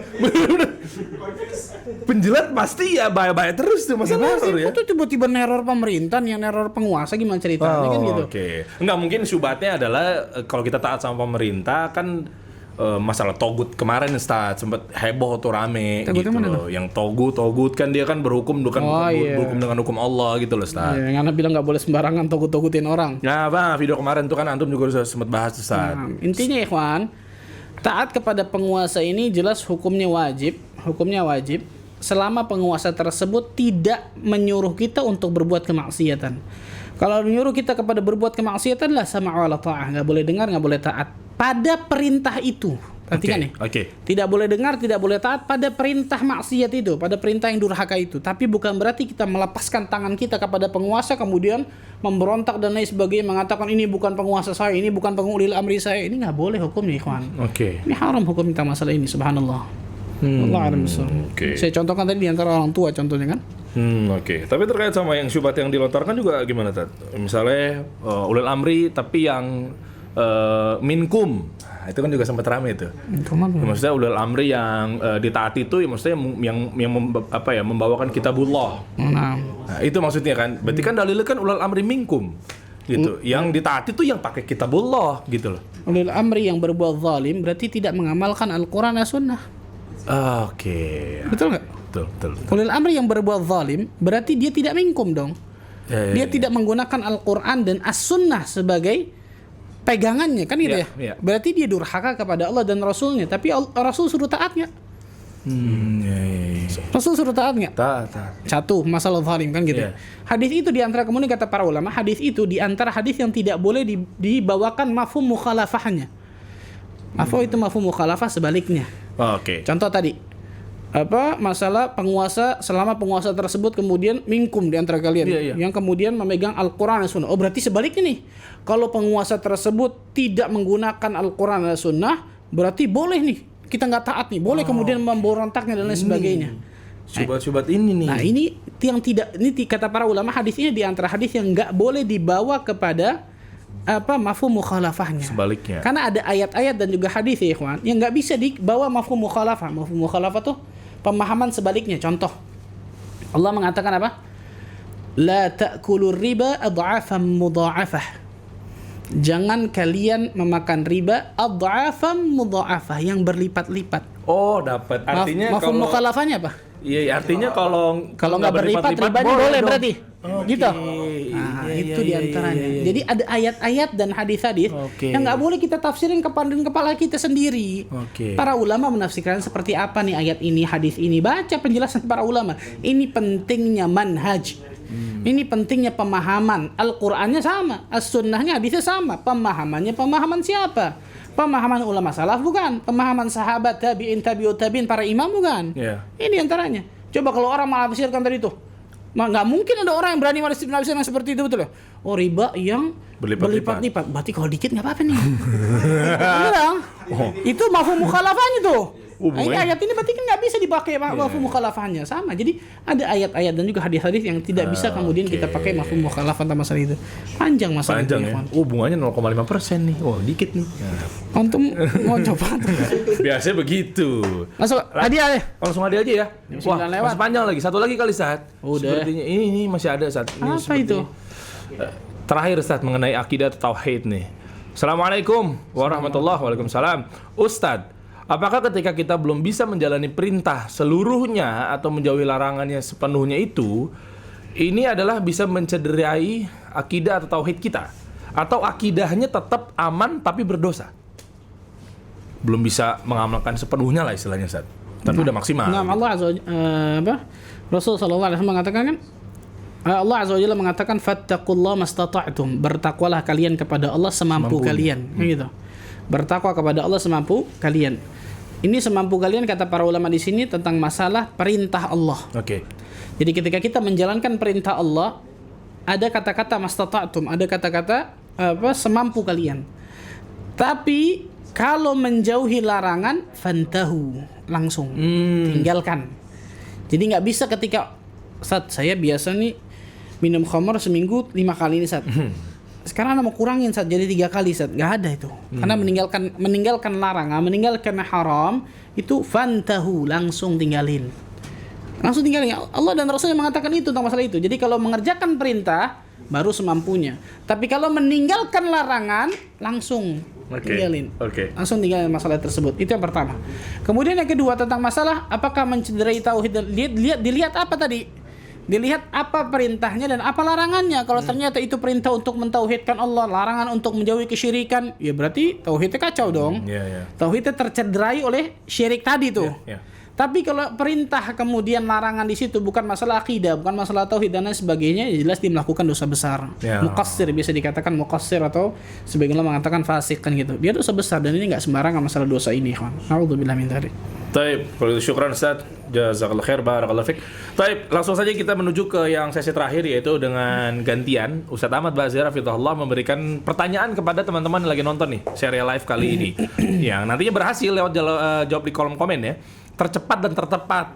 Penjilat pasti ya bahaya-bahaya terus tuh masa neror ya. Itu tiba-tiba neror pemerintah, yang neror penguasa gimana ceritanya kan gitu. Oke. Enggak, mungkin syubhatnya adalah kalau kita taat sama pemerintah kan masalah togut kemarin Ustaz sempat heboh tuh rame Togutnya gitu mana loh. Yang togut kan dia kan berhukum berhukum dengan hukum Allah gitu loh Ustaz. Yang anak bilang nggak boleh sembarangan togut-togutin orang. Nah, Pak, video kemarin tuh kan antum juga sempat bahas Ustaz. Nah, intinya ikhwan, taat kepada penguasa ini jelas hukumnya wajib selama penguasa tersebut tidak menyuruh kita untuk berbuat kemaksiatan. Kalau menyuruh kita kepada berbuat kemaksiatan lah sama wa ta'ah, nggak boleh dengar, nggak boleh taat pada perintah itu. Perhatikan nih. Tidak boleh dengar, tidak boleh taat pada perintah maksiat itu, pada perintah yang durhaka itu. Tapi bukan berarti kita melepaskan tangan kita kepada penguasa kemudian memberontak dan lain sebagainya, mengatakan ini bukan penguasa saya, ini bukan pengulil amri saya. Ini nggak boleh hukumnya, ikhwan. Ini haram hukum kita masalah ini, subhanallah. Allah alam bisawab. Saya contohkan tadi di antara orang tua contohnya kan. Tapi terkait sama yang syubhat yang dilontarkan juga gimana Tad? Misalnya ulil amri tapi yang minkum. Nah, itu kan juga sempat ramai itu. Maksudnya ulil amri yang ditaati itu ya maksudnya yang membawakan kitabullah. Nah, itu maksudnya kan. Berarti kan dalilnya kan ulil amri minkum. Gitu. Yang ditaati itu yang pakai kitabullah gitu loh. Ulil amri yang berbuat zalim berarti tidak mengamalkan Al-Qur'an dan Sunnah. Betul nggak? Betul. Ulil amri yang berbuat zalim berarti dia tidak minkum dong. Dia tidak menggunakan Al-Qur'an dan As-Sunnah sebagai pegangannya kan gitu ya. Berarti dia durhaka kepada Allah dan Rasulnya. Tapi Rasul suruh taat nggak? Rasul suruh taat nggak? Taat. Satu masalah zalim kan gitu. Hadis itu di antara kemudian kata para ulama, hadis itu di antara hadis yang tidak boleh dibawakan mafhum mukhalafahnya. Apa itu mafhum mukhalafah sebaliknya? Contoh tadi masalah penguasa, selama penguasa tersebut kemudian minkum di antara kalian yang kemudian memegang Al-Qur'an dan Sunnah. Berarti sebaliknya nih. Kalau penguasa tersebut tidak menggunakan Al-Qur'an dan Sunnah, berarti boleh nih kita nggak taat nih. Boleh kemudian memberontaknya dan lain sebagainya. Syubhat ini nih. Nah, ini yang tidak, ini kata para ulama hadisnya di antara hadis yang nggak boleh dibawa kepada mafhum mukhalafahnya. Sebaliknya. Karena ada ayat-ayat dan juga hadis ya ikhwan yang nggak bisa dibawa mafhum mukhalafah. Mafhum mukhalafah tuh pemahaman sebaliknya. Contoh, Allah mengatakan apa? La ta'kulur riba ad'afan mudha'afah. Jangan kalian memakan riba ad'afan mudha'afah, yang berlipat-lipat. Dapat. Artinya mafhum mukhalafahnya apa? Iya, artinya kalau nggak berlipat ribanya boleh dong. Berarti. Gitu. Itu diantaranya. Jadi ada ayat-ayat dan hadis-hadis yang nggak boleh kita tafsirin kepada kepala kita sendiri. Para ulama menafsirkan seperti apa nih ayat ini, hadis ini. Baca penjelasan para ulama. Ini pentingnya manhaj. Ini pentingnya pemahaman. Al-Qur'annya sama, As-Sunnahnya, hadisnya sama. Pemahamannya pemahaman siapa? Pemahaman ulama salaf bukan, pemahaman sahabat, tabi'in, tabi'ut tabi'in, para imam bukan. Ini antaranya. Coba kalau orang menafsirkan tadi itu, nggak mungkin ada orang yang berani menafsirkan seperti itu, betul ya? Riba yang berlipat-lipat. Berarti kalau dikit nggak apa-apa nih. Bilang, itu mafhum mukhalafahnya tuh. Ini ayat ini berarti kan nggak bisa dipakai mafhum mukhalafahnya. Sama. Jadi ada ayat-ayat dan juga hadis-hadis yang tidak bisa kemudian kita pakai mafhum mukhalafah tentang masalah itu. Panjang masalah itu. Ya? Bunganya 0,5% nih. Dikit nih. Antum mau coba tuh. Biasanya begitu. Langsung hadiah ya. Langsung hadiah aja ya. Masih panjang lagi. Satu lagi kali Ustaz. Udah. Sepertinya ini masih ada Ustaz. Apa itu? Terakhir Ustaz mengenai akidah atau tauhid nih. Assalamualaikum warahmatullahi wabarakatuh. Ustaz, apakah ketika kita belum bisa menjalani perintah seluruhnya atau menjauhi larangannya sepenuhnya itu, ini adalah bisa mencederai akidah atau tauhid kita? Atau akidahnya tetap aman tapi berdosa? Belum bisa mengamalkan sepenuhnya lah istilahnya Ustaz. Tapi udah maksimal. Nah, Rasul sallallahu alaihi wasallam mengatakan kan, Allah azza wajalla mengatakan fattaqullaha mastata'tum, bertakwalah kalian kepada Allah semampu kalian, gitu. Bertakwa kepada Allah semampu kalian. Ini semampu kalian kata para ulama di sini tentang masalah perintah Allah. Jadi ketika kita menjalankan perintah Allah, ada kata-kata mastata'tum, ada kata-kata semampu kalian. Tapi kalau menjauhi larangan fantahu, langsung tinggalkan. Jadi nggak bisa ketika Ustaz, saya biasa nih minum khamar seminggu 5 kali nih Ustaz. sekarang Anda mau kurangin Ustaz jadi 3 kali Ustaz. Nggak ada itu. Karena meninggalkan larangan, meninggalkan haram itu fantahu, langsung tinggalin. Langsung tinggalin. Allah dan Rasulnya mengatakan itu tentang masalah itu. Jadi kalau mengerjakan perintah baru semampunya. Tapi kalau meninggalkan larangan langsung tinggalin. Langsung tinggalin masalah tersebut. Itu yang pertama. Kemudian yang kedua tentang masalah apakah mencederai tauhid. Dilihat apa tadi? Dilihat apa perintahnya dan apa larangannya. Kalau ternyata itu perintah untuk mentauhidkan Allah, larangan untuk menjauhi kesyirikan, ya berarti tauhidnya kacau dong. Tauhidnya tercederai oleh syirik tadi tuh. Tapi kalau perintah kemudian larangan di situ bukan masalah akidah, bukan masalah tauhid dan lain sebagainya, ya jelas dia melakukan dosa besar. Muqassir, bisa dikatakan muqassir atau sebagian orang mengatakan fasik kan gitu. Dia dosa besar dan ini enggak sembarangan masalah dosa ini, kawan. Nauzubillah min dzalik. Taib, kalau syukran Ustaz. Jazakallahu khair, barakallahu fik. Taib, langsung saja kita menuju ke yang sesi terakhir yaitu dengan gantian Ustaz Ahmad Bazir hafizahullah memberikan pertanyaan kepada teman-teman yang lagi nonton nih serial live kali ini. Yang nantinya berhasil lewat jawab di kolom komen ya. Tercepat dan tertepat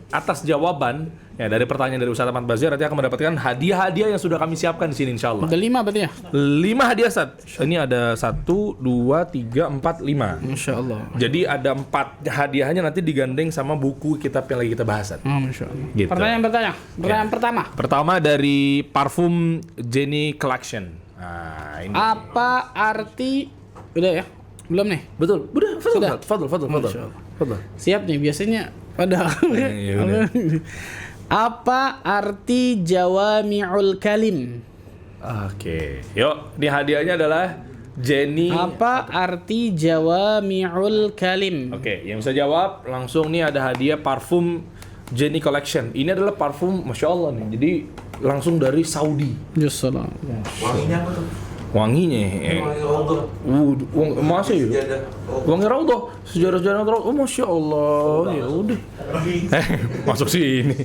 atas jawaban ya dari pertanyaan dari Ustaz Ahmad Bazir nanti akan mendapatkan hadiah-hadiah yang sudah kami siapkan di sini insyaallah. Ada 5 berarti ya? 5 hadiah Ustaz. Ini ada 1 2 3 4 5. Insyaallah. Jadi ada 4 hadiahnya nanti digandeng sama buku kitab yang lagi kita bahas. Masyaallah. Gitu. Pertanyaan pertama. Pertama dari parfum Jenny Collection. Nah, ini. Apa arti udah ya? Belum nih. Betul. Udah, Sudah. Fadl. Siap nih biasanya pada apa arti jawami'ul kalim? Oke. Yuk, ini hadiahnya adalah Jenny. Apa arti jawami'ul kalim? Oke, yang bisa jawab langsung nih ada hadiah parfum Jenny Collection. Ini adalah parfum Masya Allah nih. Jadi langsung dari Saudi. Jussalam. Wanginya apa tuh? Wanginya masih ya? Wangi Raudhah, sejarah-sejarah Raudhah. Oh Masya Allah, ya udah. Masuk sini.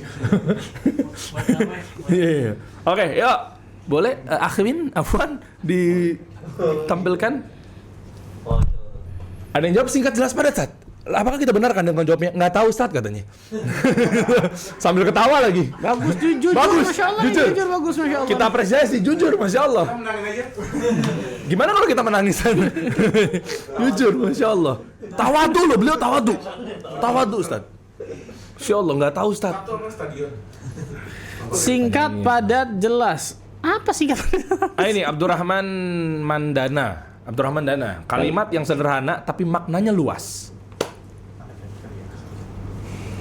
Iya. Oke, yuk. Boleh Akhwin, Afwan ditampilkan? Ada yang jawab singkat jelas padat, Ustaz. Apakah kita benarkan dengan jawabnya? Nggak tahu Ustaz katanya. Sambil ketawa lagi. Bagus, jujur, Masya Allah, jujur, bagus, Masya Allah. Kita apresiasi, jujur, Masya Allah. Gimana kalau kita menangis? Jujur, Masya Allah. Tawadu loh, beliau tawadu. Tawadu Ustaz. Masya Allah, nggak tahu Ustaz. Singkat, padat, jelas. Apa singkat? Ini Abdurrahman Dana. Kalimat yang sederhana tapi maknanya luas.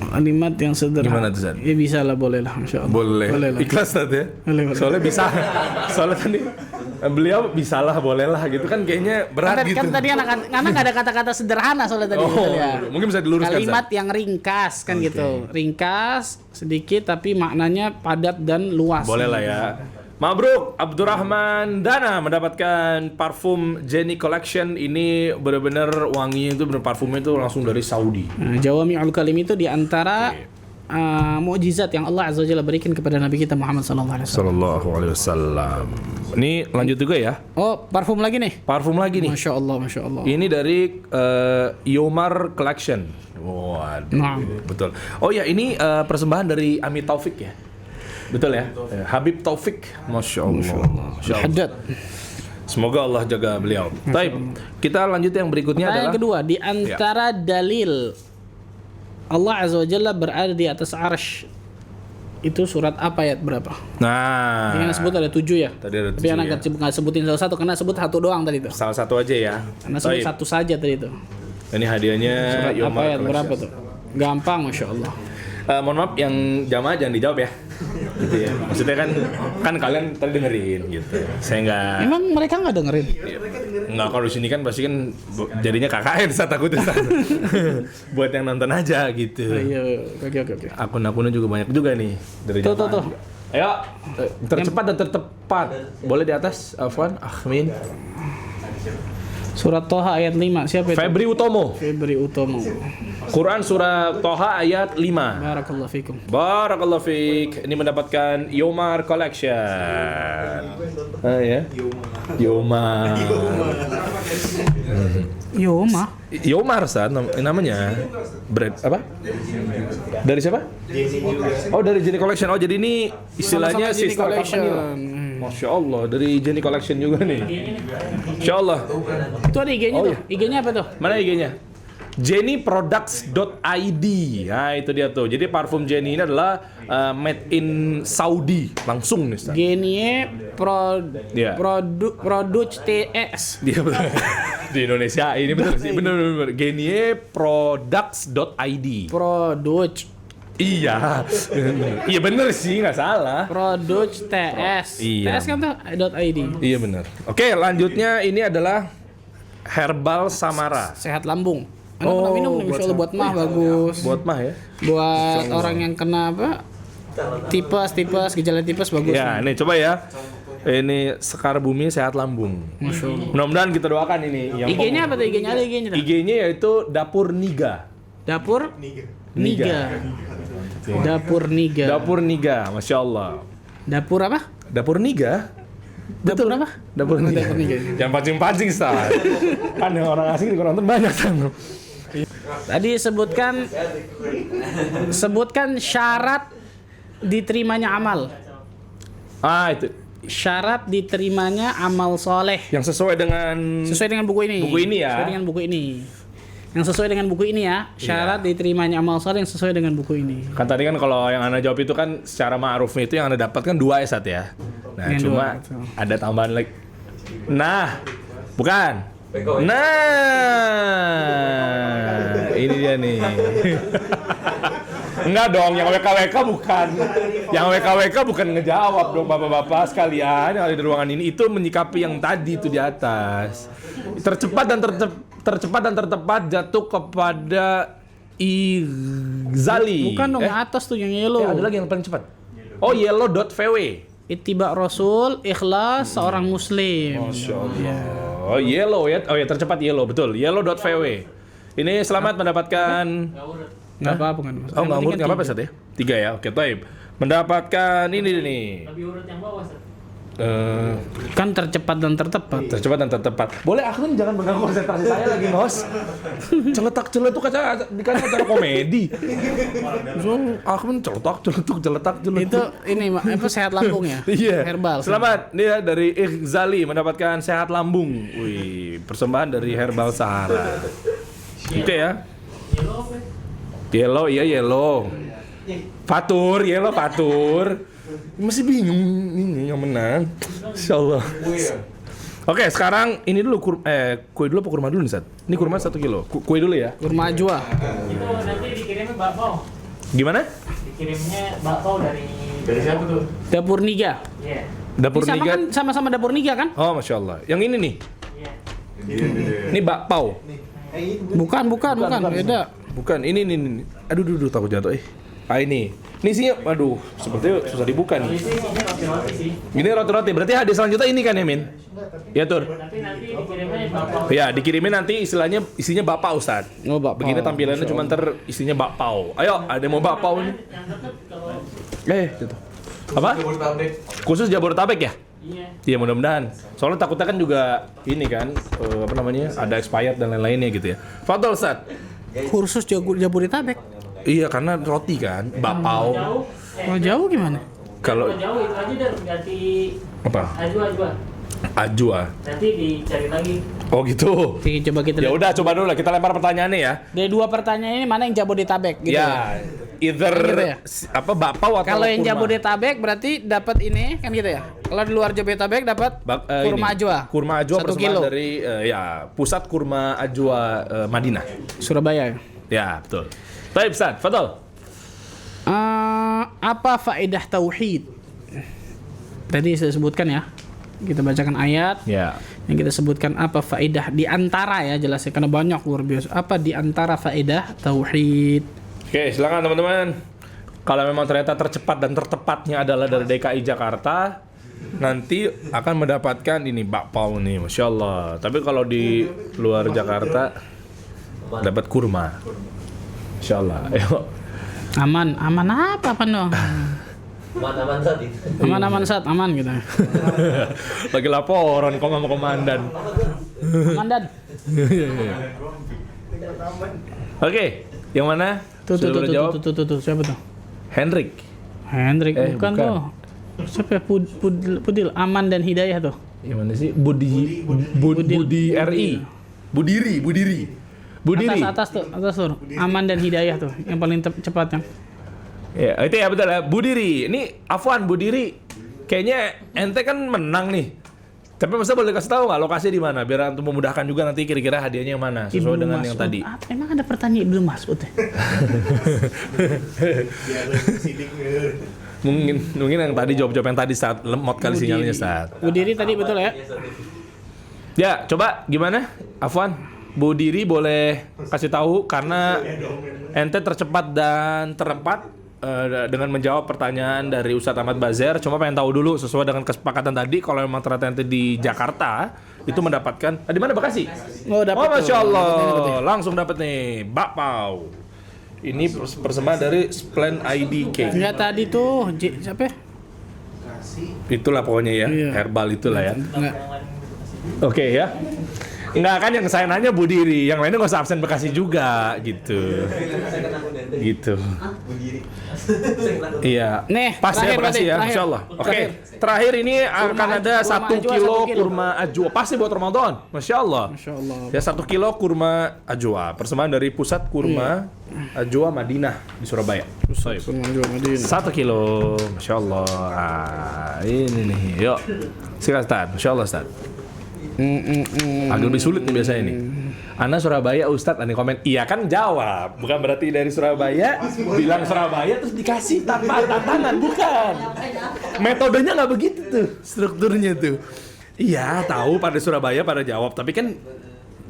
Kalimat yang sederhana. Gimana tuh, Zan? Ya bisa lah, boleh lah, Masya Allah. Boleh lah. Ikhlas Ustaz ya? Boleh. Soalnya bisa. Soalnya tadi beliau bisa lah, boleh lah gitu kan kayaknya berat gitu. Kan tadi anak nggak ada kata-kata sederhana soalnya tadi. Ya. Mungkin bisa diluruskan. Kalimat yang ringkas kan gitu. Ringkas, sedikit tapi maknanya padat dan luas. Boleh lah ya. Mabruk, Abdurrahman Dana mendapatkan parfum Jenny Collection. Ini benar-benar wanginya itu, benar parfumnya itu langsung dari Saudi. Nah, Jawami'ul Kalim itu diantara mukjizat yang Allah Azza wa Jalla berikan kepada Nabi kita Muhammad sallallahu alaihi wasallam. Ini lanjut juga ya. Oh, parfum lagi nih. Parfum lagi nih. Masya Allah. Ini dari Yomar Collection. Waduh, betul. Oh ya, ini persembahan dari Ami Taufik ya. Betul ya? Habib Taufik. Masya Allah. Haddad. Semoga Allah jaga beliau. Baik, kita lanjut yang berikutnya adalah yang kedua, di antara dalil Allah Azza wa Jalla berada di atas arsy. Itu surat apa, ayat berapa? Nah, yang sebut ada 7 ya. Tadi ada 7. Tapi anak nggak sebutin salah satu karena sebut satu doang tadi itu. Salah satu aja ya. Karena sebut satu saja tadi itu. Ini hadiahnya surat apa, ayat berapa tuh? Gampang, Masya Allah. Mohon maaf yang jamaah jangan dijawab ya. Gitu ya. Maksudnya kan kalian tadi dengerin gitu. Saya nggak. Emang mereka nggak dengerin? Nggak, kalau di sini kan pasti kan jadinya KKN saat takutnya. Buat yang nonton aja gitu. Iya, oke. Akun-akunnya juga banyak juga nih dari jamaah. Tuh. Ayo, tercepat dan tertepat. Boleh di atas, Afwan, Akhmin. Surat Toha ayat 5. Siapa itu? Febri Utomo. Quran surah Toha ayat 5. Barakallahu fikum. Barakallahu fik. Ini mendapatkan Yomar Collection. Ya. Yomar. Yomar Ustaz namanya. Brand apa? Dari siapa? Oh, dari Jenny Collection. Oh, jadi ini istilahnya Jenny sister Collection. company. Masya Allah, dari Jenny Collection juga nih. Masya Allah. Itu ada IG-nya tuh. IG-nya apa tuh? Mana IG-nya? JennyProducts.id. Nah, itu dia tuh. Jadi parfum Jenny ini adalah made in Saudi langsung nih, Ustaz. Genie Iya. Produce TS. Dia betul. Di Indonesia ini betul sih. Benar. JennyProducts.id. Produce. Iya. Iya bener sih, nggak salah. Produce TS. Iya. TS kan tuh .id. Iya bener. Oke, lanjutnya ini adalah Herbal Samara. Sehat lambung. Anda pernah minum nih, Masya Allah, buat mah bagus. Buat mah ya. Buat orang yang kena apa? Tipes, gejala tipes bagus. Ya, nih coba ya. Ini Sekar Bumi Sehat Lambung. Masya Allah. Mudah-mudahan kita doakan ini. Yang IG-nya apa tuh? IG-nya ada IG-nya tuh? IG-nya yaitu Dapur Niga. Dapur Niga. Dapur Niga. Dapur Niga, Masya Allah. Dapur apa? Dapur Niga? Dapur apa? Dapur Niga. Yang pancing-pancing, Star. Kan yang orang asing di nonton banyak, Star. Tadi sebutkan syarat diterimanya amal. Ah, itu. Syarat diterimanya amal soleh. Yang sesuai dengan Buku ini. Buku ini ya. Sesuai dengan buku ini. Yang sesuai dengan buku ini ya. Syarat diterimanya amal soleh yang sesuai dengan buku ini. Kan tadi kan kalau yang Anda jawab itu kan secara ma'rufnya itu yang Anda dapatkan 2 ya, Sat ya. Nah, Yang cuma 2, betul. ada tambahan lagi. Nah, bukan. Nah, ini dia nih. Enggak dong, yang WKWK bukan. Yang WKWK bukan ngejawab dong Bapak-bapak sekalian yang ada di ruangan ini. Itu menyikapi yang tadi itu di atas. Tercepat dan tertepat jatuh kepada Izali. Bukan dong, yang atas tuh yang yellow. Ada lagi yang paling cepat. Oh, yellow.vw. Ittiba Rasul, ikhlas seorang muslim. Masya Allah. Oh, yellow ya. Oh ya, tercepat yellow, betul. Yellow.vw. Ini selamat mendapatkan... Nggak apa-apa kan. Oh, nggak urut, nggak apa-apa, Sat ya? 3 ya, oke, taib. Mendapatkan ini nih. Lebih urut yang bawah, Ustaz. Kan tercepat dan tertepat. Tercepat dan tertepat. Boleh, Akhlun jangan mengganggu konsentrasi saya lagi, Bos. Celetak-celetuk aja dikasih acara komedi. So, Akhlun celetak-celetuk. Itu ini apa sehat lambung ya? Iya. Herbal. Selamat dia dari Ikhzali mendapatkan sehat lambung. Wih, persembahan dari Herbal Sahara. Itu ya. Yellow, iya yellow. Fatur. Masih bingung ini yang menang. Insyaallah. Oke, sekarang ini dulu kue dulu apa kurma dulu nih, Sat? Ini kurma 1 kilo. Kue dulu ya. Kurma ajwa. Itu nanti dikirimnya bakpao. Gimana? Dikirimnya bakpao dari siapa tuh? Dapur Niga. Iya. Dapur Ini sama Niga. kan sama-sama Dapur Niga kan? Oh, Masya Allah. Yang ini nih. Iya. Ini bakpao. Bukan, beda. Bukan, ini. Aduh, takut jatuh. Ini. Ini isinya, aduh, sepertinya susah dibuka nih. Isinya roti-roti sih. Ini roti-roti. Berarti hadiah selanjutnya ini kan ya, Min? Ya, Tur. Tapi nanti dikirimnya bakpao. Ya, dikirimin nanti isinya bakpao, Ustaz. Oh, bakpao. Begini tampilannya cuma isinya bakpao. Ayo, ada yang mau bakpao nih? Yang deket kalau Gitu. Apa? Khusus Jabodetabek ya? iya. Iya, mudah-mudahan. Soalnya takutnya kan juga ini kan, apa namanya? Ada expired dan lain-lainnya gitu ya. Fadol, Ustaz. Kursus Jabodetabek. Iya, karena roti kan, bakpao. Jauh. Kalau jauh gimana? Kalau jauh itu aja dan ganti apa? ajwa. Ajwa. Nanti dicari lagi. Oh gitu. Oke, coba kita Ya lihat. udah, coba dulu lah kita lempar pertanyaannya ya. Dari 2 pertanyaan ini mana yang Jabodetabek gitu. Ya, either Gitu ya? apa bakpao atau Kalau yang kurma. Jabodetabek berarti dapat ini kan gitu ya. Kalau di luar Jabodetabek dapat kurma Ini, ajwa. Kurma ajwa 1 persembahan kilo. dari ya pusat kurma ajwa Madinah. Surabaya. Ya, betul. Baik, Ustaz, fadhol. Apa faedah tauhid? Tadi saya sebutkan ya. Kita bacakan ayat. Ya. Yang kita sebutkan apa faedah di antara ya jelasnya karena banyak luar biasa. Apa di antara faedah tauhid? Oke, silakan teman-teman. Kalau memang ternyata tercepat dan tertepatnya adalah dari DKI Jakarta, nanti akan mendapatkan ini bakpao nih, Masya Allah. Tapi kalau di luar Jakarta dapat kurma, Masya Allah. Ayo. Aman apa dong? Aman tadi. Aman gitu. Lagi laporan kok sama komandan. Aman dan. Oke, yang mana? Tuh Sudah boleh jawab? siapa tuh? Hendrik. Hendrik bukan tuh. Siapa ya? Pudil, aman dan hidayah tuh. Gimana sih? Budi RI. Budiri. Atas tuh. Aman dan hidayah tuh, yang paling cepat kan. Ya, itu ya betul ya. Budiri. Ini Afwan Budiri. Kayaknya ente kan menang nih. Tapi masa boleh kasih tahu nggak lokasi di mana? Biar untuk memudahkan juga nanti kira-kira hadiahnya yang mana sesuai Ibnu dengan Mas'ud. yang tadi. Emang ada pertanyaan Ibnu Mas'ud ya? mungkin yang tadi jawab yang tadi saat lemot kali sinyalnya saat. Budiri tadi betul ya? Ya, coba gimana? Afwan, Budiri boleh kasih tahu karena ente tercepat dan terempat dengan menjawab pertanyaan dari Ustadz Ahmad Bazer. Cuma pengen tahu dulu sesuai dengan kesepakatan tadi, kalau memang ternyata ente di Jakarta itu mendapatkan di mana Bekasi? Dapat tuh. Masya Allah, langsung dapat nih bakpao. Ini persembahan dari Splend ID Cake. Enggak tadi tuh siapa ya? Itulah pokoknya ya, Iya. herbal itulah ya. Enggak. Oke ya. Enggak kan yang saya nanya Budiri, yang lainnya nggak usah absen Bekasi juga gitu. Gitu. Iya. Nih, Pas ya terakhir Bekasi berarti, ya, terakhir. Masya Allah. Oke, Terakhir. terakhir ini akan ada 1 ajwa, kilo 1 kilo. kurma ajwa. Pasti buat Ramadan, Masya Allah. Masya Allah. Ya 1 kilo kurma ajwa, persembahan dari Pusat Kurma Ajwa Madinah di Surabaya. 1 kilo, Masya Allah. Ini nih, yuk. Silakan Ustaz, Masya Allah Ustaz. Agak lebih sulit nih biasanya nih. Ana Surabaya Ustadz, ada komen. Iya kan jawab, bukan berarti dari Surabaya bilang Surabaya terus dikasih tanpa tantangan, bukan. Metodenya nggak begitu tuh, strukturnya tuh. Iya tahu pada Surabaya pada jawab, tapi kan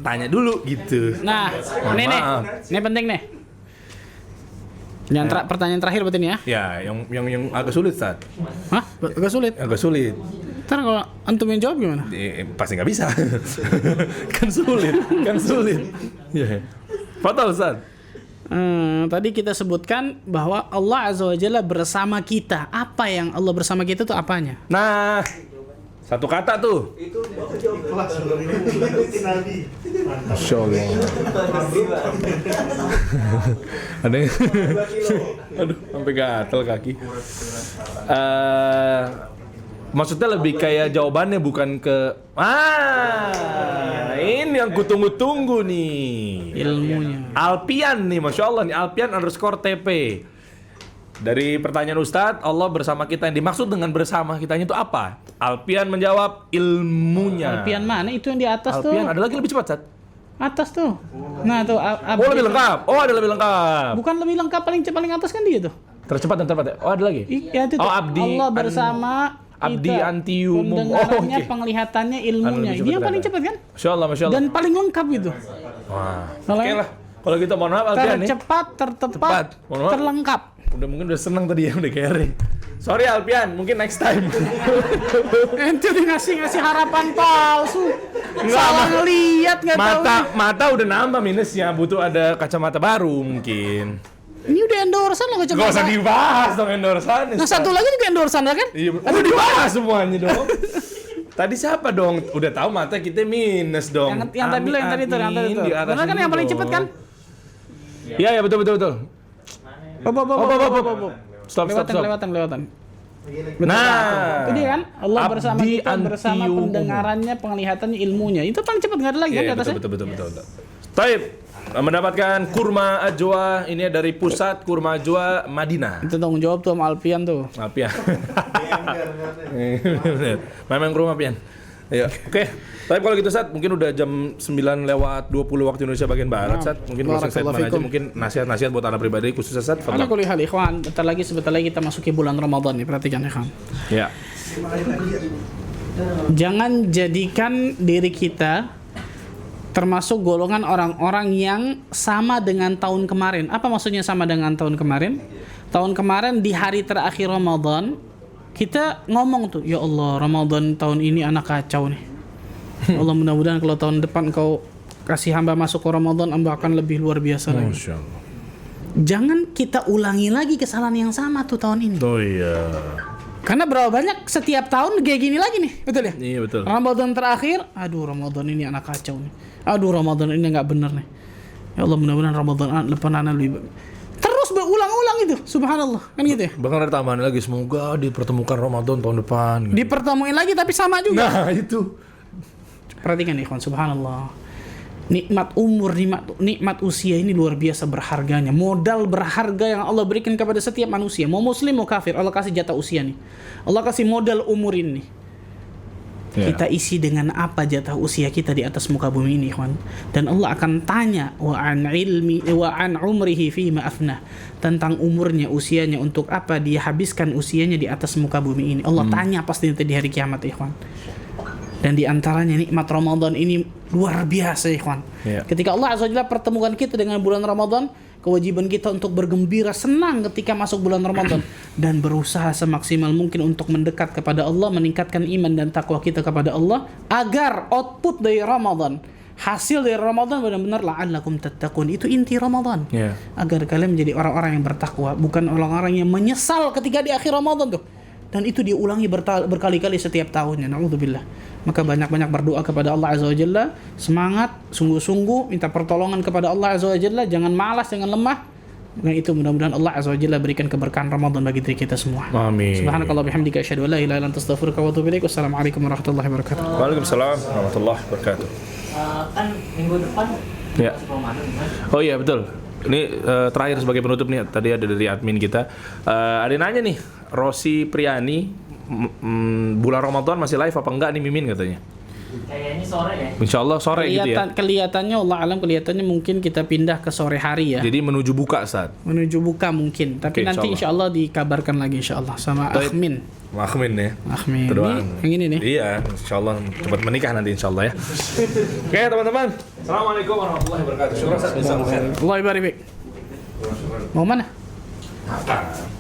tanya dulu gitu. Nah, Mohon ini nih. maaf. Ini penting nih. Yang pertanyaan terakhir berarti ini ya. Ya, yang agak sulit Ustadz. Hah? Agak sulit. Agak sulit. Ntar kalau antum yang jawab gimana? Pasti nggak bisa. kan sulit. Ya. Fatal Ustadz. Tadi kita sebutkan bahwa Allah Azza wa Jalla bersama kita. Apa yang Allah bersama kita itu apanya? Nah, satu kata tuh. Masya Allah. Ada yang aduh, sampai gatel kaki. Maksudnya lebih kayak jawabannya bukan ke ini yang kutunggu-tunggu nih. Ilmunya. Alpian nih, Masya Allah nih, Alpian_TP. Dari pertanyaan Ustadz, Allah bersama kita, yang dimaksud dengan bersama kitanya itu apa? Alpian menjawab ilmunya. Alpian mana? Itu yang di atas Alpian, tuh. ada lagi lebih cepat, Sat. Atas tuh. Nah tuh. Oh, lebih lengkap. Oh, ada lebih lengkap. Bukan lebih lengkap, paling atas kan dia tuh. Tercepat dan tercepat ya? Oh, ada lagi? Ya itu tuh. Oh, abdi Allah bersama abdi kita. antiumum. Pendengarannya, Oh, oke. penglihatannya, ilmunya. Lebih Dia yang cepat paling ternyata. cepat kan? Masya Allah, Masya Allah. Dan paling lengkap gitu. Wah. Kalau Oke yang lah. Kalau gitu mohon maaf Alpian nih. tercepat, tertepat, Cepat. Mohon maaf. terlengkap. Mungkin udah seneng tadi ya, udah kere. Sorry Alpian, mungkin next time. Ente udah ngasih harapan palsu. Salah ngeliat nggak tahu. Mata udah nambah minusnya, butuh ada kacamata baru mungkin. Ini udah endorsan loh Gak usah kacamata. dibahas dong endorsan. Nah satu lagi juga endorsan ya kan? Iya, udah dibahas semuanya dong. Tadi siapa dong? Udah tahu mata kita minus dong. Yang tadi lo, yang tadi tuh, yang tadi tuh. Benar kan yang paling cepet kan? Iya, ya betul. Stop. Lewatan. Nah, Itu dia kan? Allah bersama abdi kita, bersama antiumum. pendengarannya, penglihatannya, ilmunya. Itu paling cepat nggak ada lagi kan di Iya, atasnya? betul. Taib, mendapatkan kurma ajwa ini dari Pusat Kurma Ajwa Madinah. Itu tanggung jawab tuh sama Alpian tuh. Maaf ya. Memang ke rumah Pian. Ayo, oke. Tapi kalau gitu Sat, mungkin udah jam 9 lewat 20 waktu Indonesia bagian barat Sat. Mungkin closing statement aja, Barakallahu mungkin nasihat-nasihat buat anak pribadi khususnya Sat. Ala kulli hal ikhwan, sebentar lagi kita masuki bulan Ramadan nih, perhatikan ikhwan. Ya. Jangan jadikan diri kita termasuk golongan orang-orang yang sama dengan tahun kemarin. Apa maksudnya sama dengan tahun kemarin? Tahun kemarin di hari terakhir Ramadan kita ngomong tuh, ya Allah, Ramadan tahun ini anak kacau nih. Ya Allah, mudah-mudahan kalau tahun depan kau kasih hamba masuk ke Ramadan, hamba akan lebih luar biasa lagi. Masya Allah. Jangan kita ulangi lagi kesalahan yang sama tuh tahun ini. Oh iya. Karena berapa banyak setiap tahun kayak gini lagi nih, betul ya? Iya betul. Ramadan terakhir, aduh Ramadan ini anak kacau nih. Aduh Ramadan ini nggak bener nih. Ya Allah, mudah-mudahan Ramadan depan anak lebih. Terus berulang-ulang doang itu, subhanallah. Kan gitu ya. Bahkan ada tambahan lagi, semoga dipertemukan Ramadan tahun depan. Gitu. Dipertemuin lagi tapi sama juga. Nah, itu. Perhatikan ikhwan, subhanallah. Nikmat umur, nikmat usia ini luar biasa berharganya. Modal berharga yang Allah berikan kepada setiap manusia. Mau muslim, mau kafir, Allah kasih jatah usia nih. Allah kasih modal umur ini. Ya. Kita isi dengan apa jatah usia kita di atas muka bumi ini, ikhwan. Dan Allah akan tanya wa an umrihi fima afna, tentang umurnya, usianya, untuk apa dia habiskan usianya di atas muka bumi ini. Allah tanya pasti nanti di hari kiamat, ikhwan. Dan di antaranya nikmat Ramadan ini luar biasa, ikhwan. Ya. Ketika Allah Azza wa Jalla pertemukan kita dengan bulan Ramadan, kewajiban kita untuk bergembira, senang ketika masuk bulan Ramadan dan berusaha semaksimal mungkin untuk mendekat kepada Allah, meningkatkan iman dan takwa kita kepada Allah agar output dari Ramadan, hasil dari Ramadan benar-benar la'allakum tattaqun. Itu inti Ramadan. Ya. Agar kalian menjadi orang-orang yang bertakwa, bukan orang-orang yang menyesal ketika di akhir Ramadan tuh. Dan itu diulangi berkali-kali setiap tahunnya. Na'udzubillah. Maka banyak-banyak berdoa kepada Allah Azza wa Jalla, semangat, sungguh-sungguh minta pertolongan kepada Allah Azza wa Jalla, jangan malas, jangan lemah. Dan itu mudah-mudahan Allah Azza wa Jalla berikan keberkahan Ramadan bagi diri kita semua. Amin. Subhanakallah bihamdika asyhadu an la ilaha illa anta astaghfiruka wa atubu ilaik. Wassalamualaikum warahmatullahi wabarakatuh. Waalaikumsalam warahmatullahi wabarakatuh. Kan minggu depan Ya. masuk Ramadan, kan? Oh iya betul. Ini terakhir sebagai penutup nih, tadi ada dari admin kita. Ada yang nanya nih, Rosi Priani, bulan Ramadan masih live apa enggak nih Mimin katanya? Kayaknya sore ya. Insya Allah sore gitu ya. Kelihatannya Allah alam, kelihatannya mungkin kita pindah ke sore hari ya. Jadi menuju buka saat. Menuju buka mungkin. Tapi Oke, nanti insya Allah dikabarkan lagi insya Allah sama Baik. Akhmin. Akhmin ya. Akhmin. Berdoa. Ini, yang ini nih. Iya, insya Allah cepat menikah nanti insya Allah ya. Oke teman-teman. Assalamualaikum warahmatullahi wabarakatuh. Syukur Ustaz. Allah ibarik. Mau mana? Apa?